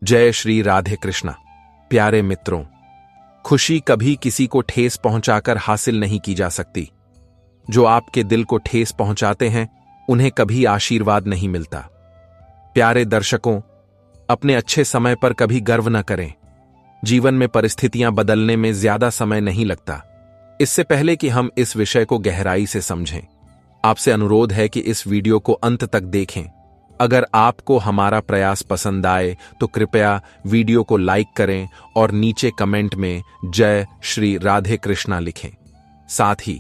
जय श्री राधे कृष्णा। प्यारे मित्रों, खुशी कभी किसी को ठेस पहुंचाकर हासिल नहीं की जा सकती। जो आपके दिल को ठेस पहुंचाते हैं उन्हें कभी आशीर्वाद नहीं मिलता। प्यारे दर्शकों, अपने अच्छे समय पर कभी गर्व न करें। जीवन में परिस्थितियां बदलने में ज्यादा समय नहीं लगता। इससे पहले कि हम इस विषय को गहराई से समझें, आपसे अनुरोध है कि इस वीडियो को अंत तक देखें। अगर आपको हमारा प्रयास पसंद आए तो कृपया वीडियो को लाइक करें और नीचे कमेंट में जय श्री राधे कृष्णा लिखें। साथ ही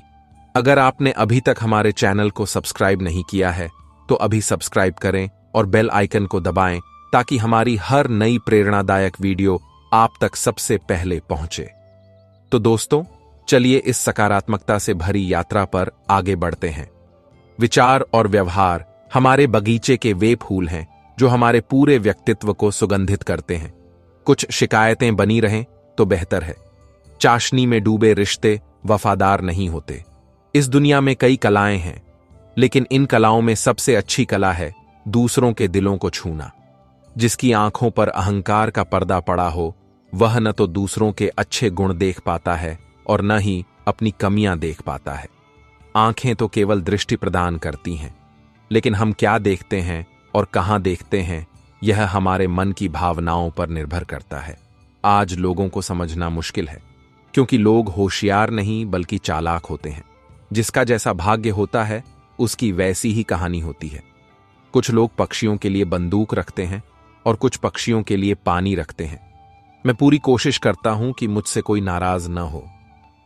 अगर आपने अभी तक हमारे चैनल को सब्सक्राइब नहीं किया है तो अभी सब्सक्राइब करें और बेल आइकन को दबाएं ताकि हमारी हर नई प्रेरणादायक वीडियो आप तक सबसे पहले पहुंचे। तो दोस्तों, चलिए इस सकारात्मकता से भरी यात्रा पर आगे बढ़ते हैं। विचार और व्यवहार हमारे बगीचे के वे फूल हैं जो हमारे पूरे व्यक्तित्व को सुगंधित करते हैं। कुछ शिकायतें बनी रहें तो बेहतर है। चाशनी में डूबे रिश्ते वफादार नहीं होते। इस दुनिया में कई कलाएं हैं, लेकिन इन कलाओं में सबसे अच्छी कला है दूसरों के दिलों को छूना। जिसकी आंखों पर अहंकार का पर्दा पड़ा हो, वह न तो दूसरों के अच्छे गुण देख पाता है और न ही अपनी कमियां देख पाता है। आंखें तो केवल दृष्टि प्रदान करती हैं, लेकिन हम क्या देखते हैं और कहां देखते हैं, यह हमारे मन की भावनाओं पर निर्भर करता है। आज लोगों को समझना मुश्किल है, क्योंकि लोग होशियार नहीं बल्कि चालाक होते हैं। जिसका जैसा भाग्य होता है उसकी वैसी ही कहानी होती है। कुछ लोग पक्षियों के लिए बंदूक रखते हैं और कुछ पक्षियों के लिए पानी रखते हैं। मैं पूरी कोशिश करता हूं कि मुझसे कोई नाराज न हो।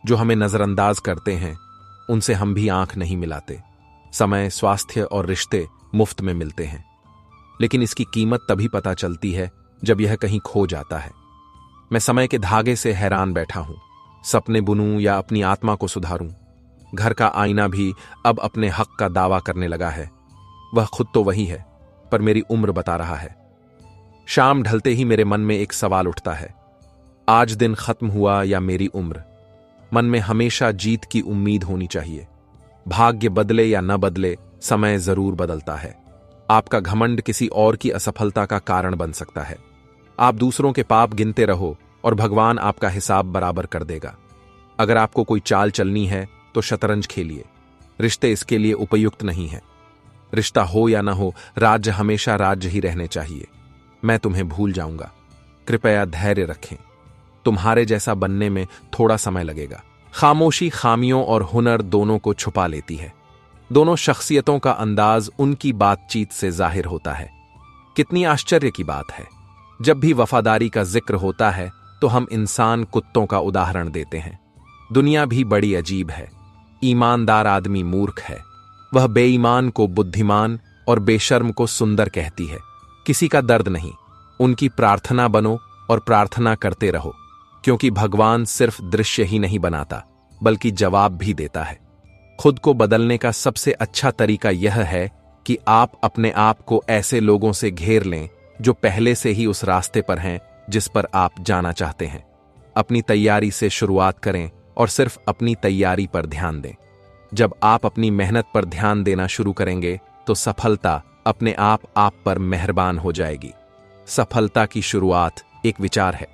जो हमें नजरअंदाज करते हैं उनसे हम भी आंख नहीं मिलाते। समय, स्वास्थ्य और रिश्ते मुफ्त में मिलते हैं, लेकिन इसकी कीमत तभी पता चलती है जब यह कहीं खो जाता है। मैं समय के धागे से हैरान बैठा हूं। सपने बुनूं या अपनी आत्मा को सुधारूं, घर का आईना भी अब अपने हक का दावा करने लगा है। वह खुद तो वही है, पर मेरी उम्र बता रहा है। शाम ढलते ही मेरे मन में एक सवाल उठता है, आज दिन खत्म हुआ या मेरी उम्र? मन में हमेशा जीत की उम्मीद होनी चाहिए। भाग्य बदले या न बदले, समय जरूर बदलता है। आपका घमंड किसी और की असफलता का कारण बन सकता है। आप दूसरों के पाप गिनते रहो और भगवान आपका हिसाब बराबर कर देगा। अगर आपको कोई चाल चलनी है तो शतरंज खेलिए। रिश्ते इसके लिए उपयुक्त नहीं है। रिश्ता हो या ना हो, राज्य हमेशा राज्य ही रहने चाहिए। मैं तुम्हें भूल जाऊंगा, कृपया धैर्य रखें। तुम्हारे जैसा बनने में थोड़ा समय लगेगा। खामोशी खामियों और हुनर दोनों को छुपा लेती है। दोनों शख्सियतों का अंदाज उनकी बातचीत से जाहिर होता है। कितनी आश्चर्य की बात है, जब भी वफादारी का जिक्र होता है तो हम इंसान कुत्तों का उदाहरण देते हैं। दुनिया भी बड़ी अजीब है। ईमानदार आदमी मूर्ख है। वह बेईमान को बुद्धिमान और बेशर्म को सुंदर कहती है। किसी का दर्द नहीं। उनकी प्रार्थना बनो और प्रार्थना करते रहो, क्योंकि भगवान सिर्फ दृश्य ही नहीं बनाता बल्कि जवाब भी देता है। खुद को बदलने का सबसे अच्छा तरीका यह है कि आप अपने आप को ऐसे लोगों से घेर लें जो पहले से ही उस रास्ते पर हैं जिस पर आप जाना चाहते हैं। अपनी तैयारी से शुरुआत करें और सिर्फ अपनी तैयारी पर ध्यान दें। जब आप अपनी मेहनत पर ध्यान देना शुरू करेंगे तो सफलता अपने आप पर मेहरबान हो जाएगी। सफलता की शुरुआत एक विचार है।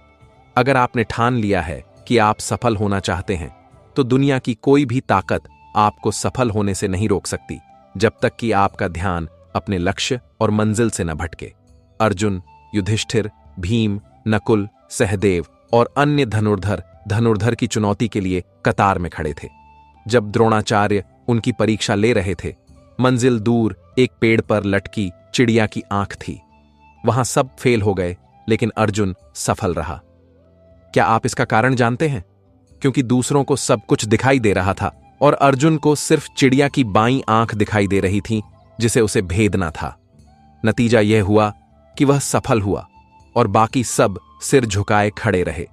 अगर आपने ठान लिया है कि आप सफल होना चाहते हैं तो दुनिया की कोई भी ताकत आपको सफल होने से नहीं रोक सकती, जब तक कि आपका ध्यान अपने लक्ष्य और मंजिल से न भटके। अर्जुन, युधिष्ठिर, भीम, नकुल, सहदेव और अन्य धनुर्धर की चुनौती के लिए कतार में खड़े थे। जब द्रोणाचार्य उनकी परीक्षा ले रहे थे, मंजिल दूर एक पेड़ पर लटकी चिड़िया की आंख थी। वहां सब फेल हो गए, लेकिन अर्जुन सफल रहा। क्या आप इसका कारण जानते हैं? क्योंकि दूसरों को सब कुछ दिखाई दे रहा था और अर्जुन को सिर्फ चिड़िया की बाईं आंख दिखाई दे रही थी, जिसे उसे भेदना था। नतीजा यह हुआ कि वह सफल हुआ और बाकी सब सिर झुकाए खड़े रहे।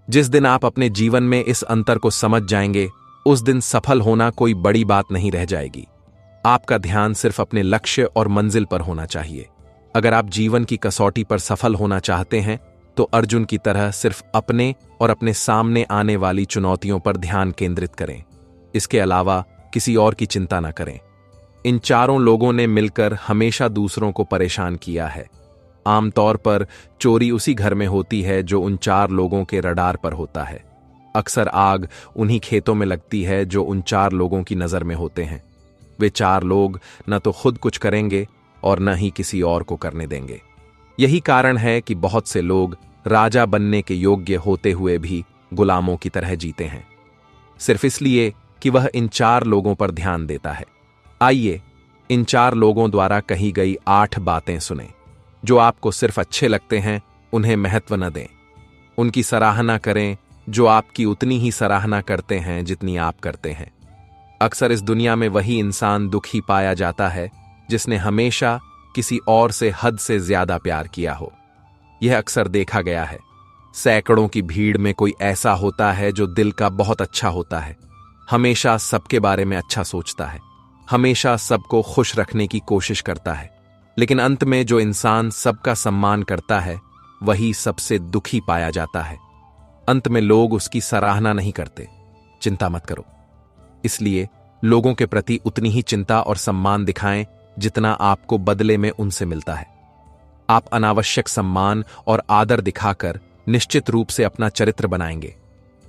जिस दिन आप अपने जीवन में इस अंतर को समझ जाएंगे, उस दिन सफल होना कोई बड़ी बात नहीं रह जाएगी। आपका ध्यान सिर्फ अपने लक्ष्य और मंजिल पर होना चाहिए। अगर आप जीवन की कसौटी पर सफल होना चाहते हैं तो अर्जुन की तरह सिर्फ अपने और अपने सामने आने वाली चुनौतियों पर ध्यान केंद्रित करें। इसके अलावा किसी और की चिंता न करें। इन चारों लोगों ने मिलकर हमेशा दूसरों को परेशान किया है। आमतौर पर चोरी उसी घर में होती है जो उन 4 लोगों के रडार पर होता है। अक्सर आग उन्हीं खेतों में लगती है जो उन 4 लोगों की नज़र में होते हैं। वे 4 लोग न तो खुद कुछ करेंगे और न ही किसी और को करने देंगे। यही कारण है कि बहुत से लोग राजा बनने के योग्य होते हुए भी गुलामों की तरह जीते हैं, सिर्फ इसलिए कि वह इन 4 लोगों पर ध्यान देता है। आइए इन 4 लोगों द्वारा कही गई 8 बातें सुने। जो आपको सिर्फ अच्छे लगते हैं उन्हें महत्व न दें। उनकी सराहना करें जो आपकी उतनी ही सराहना करते हैं जितनी आप करते हैं। अक्सर इस दुनिया में वही इंसान दुखी पाया जाता है जिसने हमेशा किसी और से हद से ज्यादा प्यार किया हो। यह अक्सर देखा गया है। सैकड़ों की भीड़ में कोई ऐसा होता है जो दिल का बहुत अच्छा होता है, हमेशा सबके बारे में अच्छा सोचता है, हमेशा सबको खुश रखने की कोशिश करता है, लेकिन अंत में जो इंसान सबका सम्मान करता है वही सबसे दुखी पाया जाता है। अंत में लोग उसकी सराहना नहीं करते। चिंता मत करो, इसलिए लोगों के प्रति उतनी ही चिंता और सम्मान दिखाएं जितना आपको बदले में उनसे मिलता है। आप अनावश्यक सम्मान और आदर दिखाकर निश्चित रूप से अपना चरित्र बनाएंगे,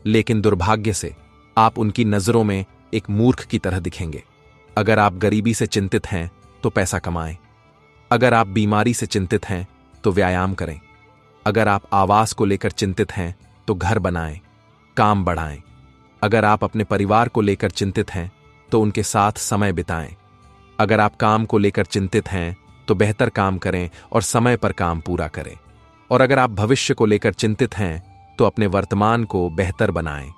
लेकिन दुर्भाग्य से आप उनकी नजरों में एक मूर्ख की तरह दिखेंगे। अगर आप गरीबी से चिंतित हैं तो पैसा कमाएं। अगर आप बीमारी से चिंतित हैं तो व्यायाम करें। अगर आप आवास को लेकर चिंतित हैं तो घर बनाएं, काम बढ़ाएं। अगर आप अपने परिवार को लेकर चिंतित हैं तो उनके साथ समय बिताएं। अगर आप काम को लेकर चिंतित हैं तो बेहतर काम करें और समय पर काम पूरा करें। और अगर आप भविष्य को लेकर चिंतित हैं तो अपने वर्तमान को बेहतर बनाएं।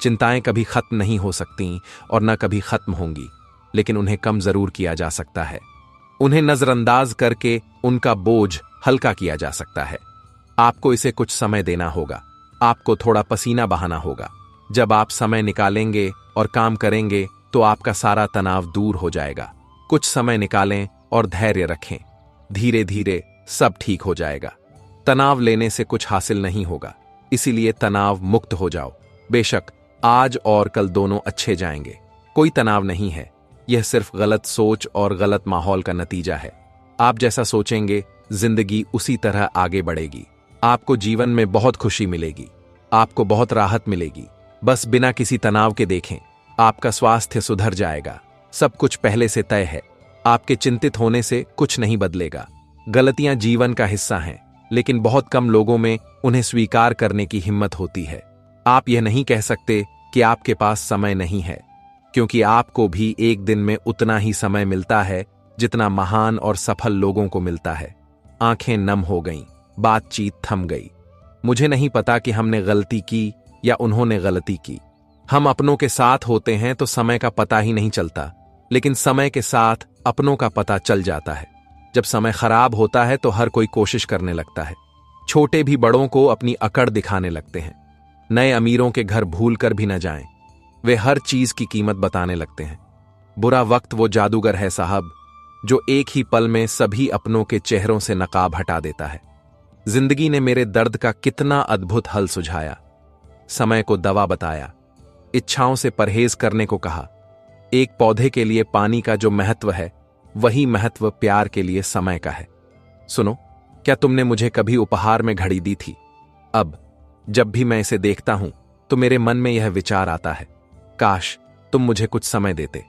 चिंताएं कभी खत्म नहीं हो सकती और न कभी खत्म होंगी, लेकिन उन्हें कम जरूर किया जा सकता है। उन्हें नजरअंदाज करके उनका बोझ हल्का किया जा सकता है। आपको इसे कुछ समय देना होगा, आपको थोड़ा पसीना बहाना होगा। जब आप समय निकालेंगे और काम करेंगे तो आपका सारा तनाव दूर हो जाएगा। कुछ समय निकालें और धैर्य रखें, धीरे धीरे सब ठीक हो जाएगा। तनाव लेने से कुछ हासिल नहीं होगा, इसीलिए तनाव मुक्त हो जाओ। बेशक आज और कल दोनों अच्छे जाएंगे, कोई तनाव नहीं है। यह सिर्फ गलत सोच और गलत माहौल का नतीजा है। आप जैसा सोचेंगे जिंदगी उसी तरह आगे बढ़ेगी। आपको जीवन में बहुत खुशी मिलेगी, आपको बहुत राहत मिलेगी। बस बिना किसी तनाव के देखें, आपका स्वास्थ्य सुधर जाएगा। सब कुछ पहले से तय है। आपके चिंतित होने से कुछ नहीं बदलेगा। गलतियां जीवन का हिस्सा हैं, लेकिन बहुत कम लोगों में उन्हें स्वीकार करने की हिम्मत होती है। आप यह नहीं कह सकते कि आपके पास समय नहीं है, क्योंकि आपको भी एक दिन में उतना ही समय मिलता है जितना महान और सफल लोगों को मिलता है। आंखें नम हो गईं, बातचीत थम गई। मुझे नहीं पता कि हमने गलती की या उन्होंने गलती की। हम अपनों के साथ होते हैं तो समय का पता ही नहीं चलता, लेकिन समय के साथ अपनों का पता चल जाता है। जब समय खराब होता है तो हर कोई कोशिश करने लगता है। छोटे भी बड़ों को अपनी अकड़ दिखाने लगते हैं। नए अमीरों के घर भूल कर भी न जाएं, वे हर चीज की कीमत बताने लगते हैं। बुरा वक्त वो जादूगर है साहब, जो एक ही पल में सभी अपनों के चेहरों से नकाब हटा देता है। जिंदगी ने मेरे दर्द का कितना अद्भुत हल सुझाया। समय को दवा बताया, इच्छाओं से परहेज करने को कहा। एक पौधे के लिए पानी का जो महत्व है, वही महत्व प्यार के लिए समय का है। सुनो, क्या तुमने मुझे कभी उपहार में घड़ी दी थी? अब जब भी मैं इसे देखता हूं तो मेरे मन में यह विचार आता है, काश तुम मुझे कुछ समय देते।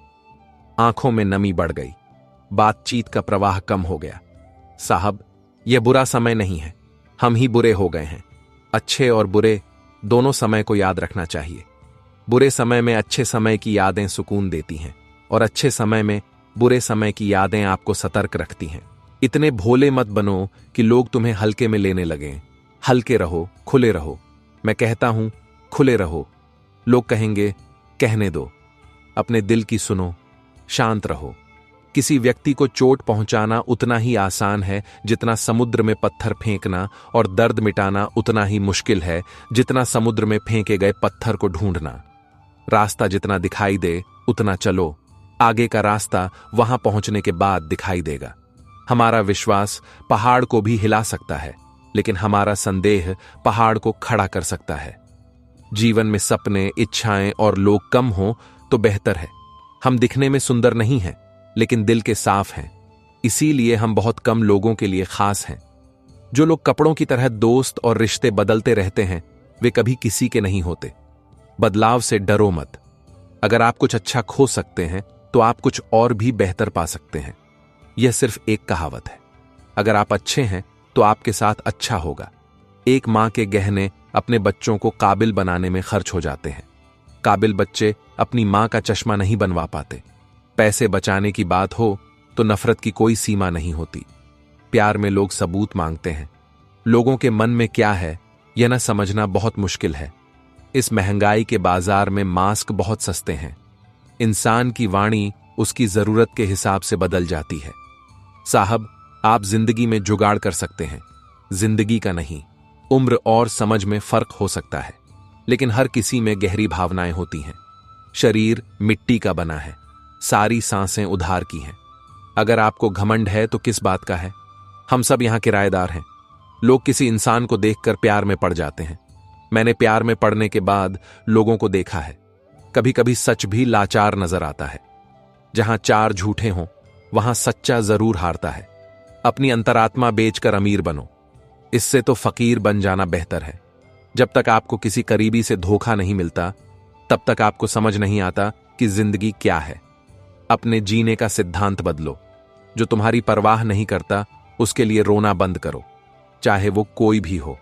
आंखों में नमी बढ़ गई, बातचीत का प्रवाह कम हो गया। साहब, यह बुरा समय नहीं है, हम ही बुरे हो गए हैं। अच्छे और बुरे दोनों समय को याद रखना चाहिए। बुरे समय में अच्छे समय की यादें सुकून देती हैं, और अच्छे समय में बुरे समय की यादें आपको सतर्क रखती हैं। इतने भोले मत बनो कि लोग तुम्हें हल्के में लेने लगें। हल्के रहो, खुले रहो। मैं कहता हूं खुले रहो। लोग कहेंगे कहने दो। अपने दिल की सुनो, शांत रहो। किसी व्यक्ति को चोट पहुंचाना उतना ही आसान है जितना समुद्र में पत्थर फेंकना, और दर्द मिटाना उतना ही मुश्किल है जितना समुद्र में फेंके गए पत्थर को ढूंढना। रास्ता जितना दिखाई दे उतना चलो, आगे का रास्ता वहां पहुंचने के बाद दिखाई देगा। हमारा विश्वास पहाड़ को भी हिला सकता है, लेकिन हमारा संदेह पहाड़ को खड़ा कर सकता है। जीवन में सपने, इच्छाएं और लोग कम हों तो बेहतर है। हम दिखने में सुंदर नहीं हैं, लेकिन दिल के साफ हैं। इसीलिए हम बहुत कम लोगों के लिए खास हैं। जो लोग कपड़ों की तरह दोस्त और रिश्ते बदलते रहते हैं, वे कभी किसी के नहीं होते। बदलाव से डरो मत। अगर आप कुछ अच्छा खो सकते हैं तो आप कुछ और भी बेहतर पा सकते हैं। यह सिर्फ एक कहावत है। अगर आप अच्छे हैं तो आपके साथ अच्छा होगा। एक मां के गहने अपने बच्चों को काबिल बनाने में खर्च हो जाते हैं। काबिल बच्चे अपनी मां का चश्मा नहीं बनवा पाते। पैसे बचाने की बात हो तो नफरत की कोई सीमा नहीं होती। प्यार में लोग सबूत मांगते हैं। लोगों के मन में क्या है यह न समझना बहुत मुश्किल है। इस महंगाई के बाजार में मास्क बहुत सस्ते हैं। इंसान की वाणी उसकी जरूरत के हिसाब से बदल जाती है। साहब, आप जिंदगी में जुगाड़ कर सकते हैं, जिंदगी का नहीं। उम्र और समझ में फर्क हो सकता है, लेकिन हर किसी में गहरी भावनाएं होती हैं। शरीर मिट्टी का बना है, सारी सांसें उधार की हैं। अगर आपको घमंड है तो किस बात का है? हम सब यहां किराएदार हैं। लोग किसी इंसान को देखकर प्यार में पड़ जाते हैं। मैंने प्यार में पड़ने के बाद लोगों को देखा है। कभी कभी सच भी लाचार नजर आता है। जहां चार झूठे हों वहां सच्चा जरूर हारता है। अपनी अंतरात्मा बेचकर अमीर बनो, इससे तो फकीर बन जाना बेहतर है। जब तक आपको किसी करीबी से धोखा नहीं मिलता तब तक आपको समझ नहीं आता कि जिंदगी क्या है। अपने जीने का सिद्धांत बदलो। जो तुम्हारी परवाह नहीं करता उसके लिए रोना बंद करो, चाहे वो कोई भी हो।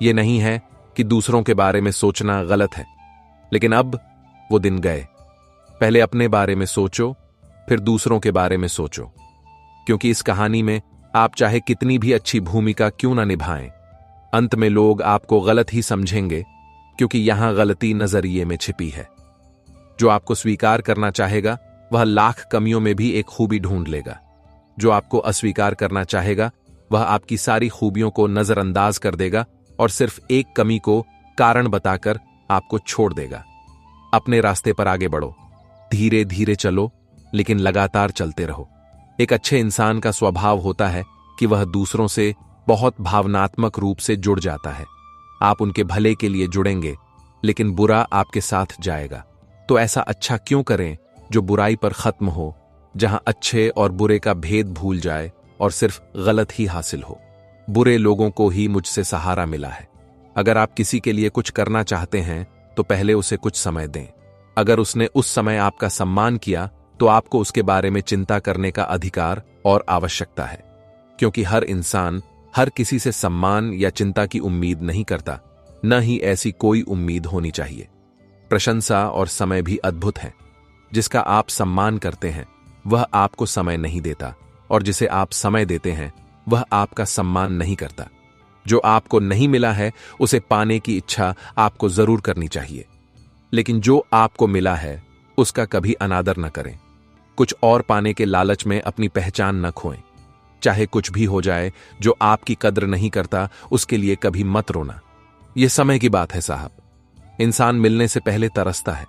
यह नहीं है कि दूसरों के बारे में सोचना गलत है, लेकिन अब वो दिन गए। पहले अपने बारे में सोचो, फिर दूसरों के बारे में सोचो। क्योंकि इस कहानी में आप चाहे कितनी भी अच्छी भूमिका क्यों ना निभाएं, अंत में लोग आपको गलत ही समझेंगे, क्योंकि यहां गलती नजरिए में छिपी है। जो आपको स्वीकार करना चाहेगा वह लाख कमियों में भी एक खूबी ढूंढ लेगा। जो आपको अस्वीकार करना चाहेगा वह आपकी सारी खूबियों को नजरअंदाज कर देगा और सिर्फ एक कमी को कारण बताकर आपको छोड़ देगा। अपने रास्ते पर आगे बढ़ो, धीरे धीरे चलो, लेकिन लगातार चलते रहो। एक अच्छे इंसान का स्वभाव होता है कि वह दूसरों से बहुत भावनात्मक रूप से जुड़ जाता है। आप उनके भले के लिए जुड़ेंगे, लेकिन बुरा आपके साथ जाएगा। तो ऐसा अच्छा क्यों करें जो बुराई पर खत्म हो, जहां अच्छे और बुरे का भेद भूल जाए और सिर्फ गलत ही हासिल हो। बुरे लोगों को ही मुझसे सहारा मिला है। अगर आप किसी के लिए कुछ करना चाहते हैं तो पहले उसे कुछ समय दें। अगर उसने उस समय आपका सम्मान किया तो आपको उसके बारे में चिंता करने का अधिकार और आवश्यकता है। क्योंकि हर इंसान हर किसी से सम्मान या चिंता की उम्मीद नहीं करता, न ही ऐसी कोई उम्मीद होनी चाहिए। प्रशंसा और समय भी अद्भुत है। जिसका आप सम्मान करते हैं वह आपको समय नहीं देता, और जिसे आप समय देते हैं वह आपका सम्मान नहीं करता। जो आपको नहीं मिला है उसे पाने की इच्छा आपको जरूर करनी चाहिए, लेकिन जो आपको मिला है उसका कभी अनादर न करें। कुछ और पाने के लालच में अपनी पहचान न खोएं। चाहे कुछ भी हो जाए, जो आपकी कद्र नहीं करता उसके लिए कभी मत रोना। यह समय की बात है साहब। इंसान मिलने से पहले तरसता है,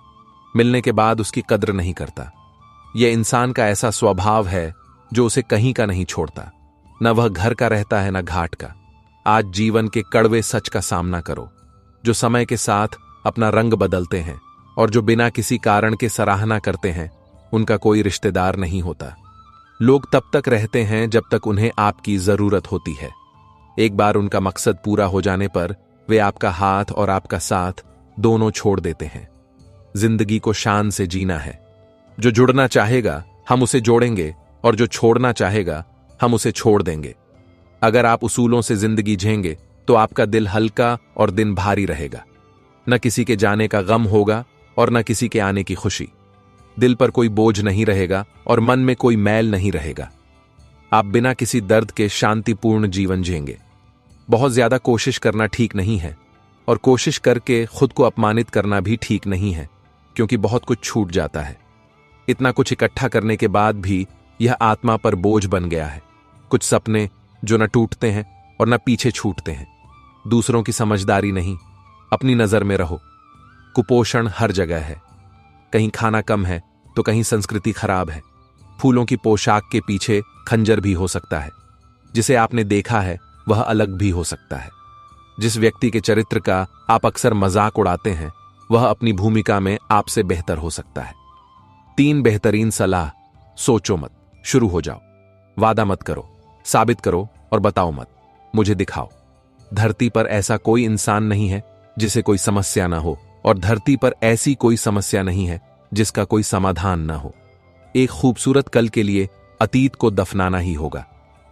मिलने के बाद उसकी कद्र नहीं करता। यह इंसान का ऐसा स्वभाव है जो उसे कहीं का नहीं छोड़ता। न वह घर का रहता है न घाट का। आज जीवन के कड़वे सच का सामना करो। जो समय के साथ अपना रंग बदलते हैं और जो बिना किसी कारण के सराहना करते हैं, उनका कोई रिश्तेदार नहीं होता। लोग तब तक रहते हैं जब तक उन्हें आपकी जरूरत होती है। एक बार उनका मकसद पूरा हो जाने पर वे आपका हाथ और आपका साथ दोनों छोड़ देते हैं। जिंदगी को शान से जीना है। जो जुड़ना चाहेगा हम उसे जोड़ेंगे, और जो छोड़ना चाहेगा हम उसे छोड़ देंगे। अगर आप उसूलों से जिंदगी जिएंगे तो आपका दिल हल्का और दिन भारी रहेगा। न किसी के जाने का गम होगा और न किसी के आने की खुशी। दिल पर कोई बोझ नहीं रहेगा और मन में कोई मैल नहीं रहेगा। आप बिना किसी दर्द के शांतिपूर्ण जीवन जिएंगे। बहुत ज्यादा कोशिश करना ठीक नहीं है, और कोशिश करके खुद को अपमानित करना भी ठीक नहीं है, क्योंकि बहुत कुछ छूट जाता है। इतना कुछ इकट्ठा करने के बाद भी यह आत्मा पर बोझ बन गया है। कुछ सपने जो न टूटते हैं और न पीछे छूटते हैं। दूसरों की समझदारी नहीं, अपनी नजर में रहो। कुपोषण हर जगह है। कहीं खाना कम है तो कहीं संस्कृति खराब है। फूलों की पोशाक के पीछे खंजर भी हो सकता है। जिसे आपने देखा है वह अलग भी हो सकता है। जिस व्यक्ति के चरित्र का आप अक्सर मजाक उड़ाते हैं वह अपनी भूमिका में आपसे बेहतर हो सकता है। 3 बेहतरीन सलाह। सोचो मत, शुरू हो जाओ। वादा मत करो, साबित करो और बताओ मत। मुझे दिखाओ। धरती पर ऐसा कोई इंसान नहीं है जिसे कोई समस्या ना हो, और धरती पर ऐसी कोई समस्या नहीं है जिसका कोई समाधान ना हो। एक खूबसूरत कल के लिए अतीत को दफनाना ही होगा।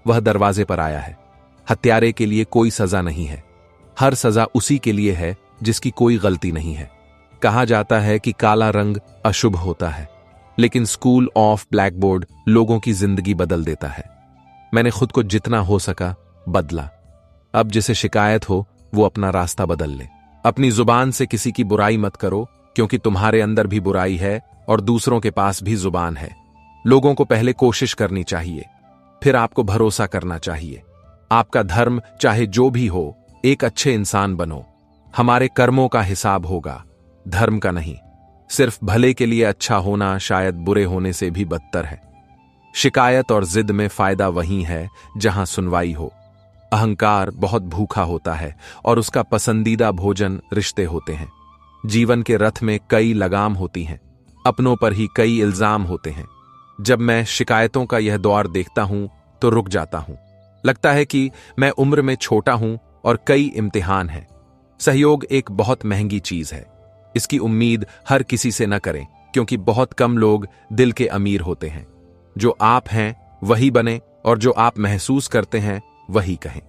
वह दरवाजे पर आया है। हत्यारे के लिए कोई सजा नहीं है। हर सजा उसी के लिए है जिसकी कोई गलती नहीं है। कहा जाता है कि काला रंग अशुभ होता है, लेकिन स्कूल ऑफ ब्लैकबोर्ड लोगों की जिंदगी बदल देता है। मैंने खुद को जितना हो सका बदला। अब जिसे शिकायत हो वो अपना रास्ता बदल ले। अपनी जुबान से किसी की बुराई मत करो, क्योंकि तुम्हारे अंदर भी बुराई है और दूसरों के पास भी जुबान है। लोगों को पहले कोशिश करनी चाहिए, फिर आपको भरोसा करना चाहिए। आपका धर्म चाहे जो भी हो, एक अच्छे इंसान बनो। हमारे कर्मों का हिसाब होगा, धर्म का नहीं। सिर्फ भले के लिए अच्छा होना शायद बुरे होने से भी बदतर है। शिकायत और जिद में फायदा वहीं है जहां सुनवाई हो। अहंकार बहुत भूखा होता है और उसका पसंदीदा भोजन रिश्ते होते हैं। जीवन के रथ में कई लगाम होती हैं, अपनों पर ही कई इल्जाम होते हैं। जब मैं शिकायतों का यह दौर देखता हूं तो रुक जाता हूं। लगता है कि मैं उम्र में छोटा हूं और कई इम्तिहान हैं। सहयोग एक बहुत महंगी चीज है। इसकी उम्मीद हर किसी से न करें, क्योंकि बहुत कम लोग दिल के अमीर होते हैं। जो आप हैं वही बने, और जो आप महसूस करते हैं वही कहें,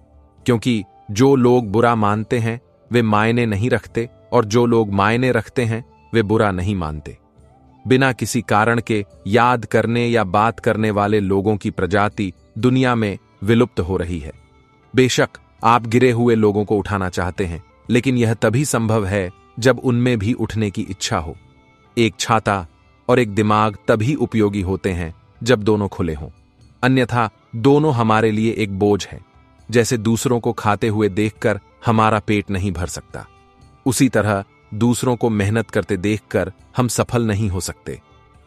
क्योंकि जो लोग बुरा मानते हैं वे मायने नहीं रखते, और जो लोग मायने रखते हैं वे बुरा नहीं मानते। बिना किसी कारण के याद करने या बात करने वाले लोगों की प्रजाति दुनिया में विलुप्त हो रही है। बेशक आप गिरे हुए लोगों को उठाना चाहते हैं, लेकिन यह तभी संभव है जब उनमें भी उठने की इच्छा हो। एक छाता और एक दिमाग तभी उपयोगी होते हैं जब दोनों खुले हों, अन्यथा दोनों हमारे लिए एक बोझ है। जैसे दूसरों को खाते हुए देखकर हमारा पेट नहीं भर सकता, उसी तरह दूसरों को मेहनत करते देखकर हम सफल नहीं हो सकते।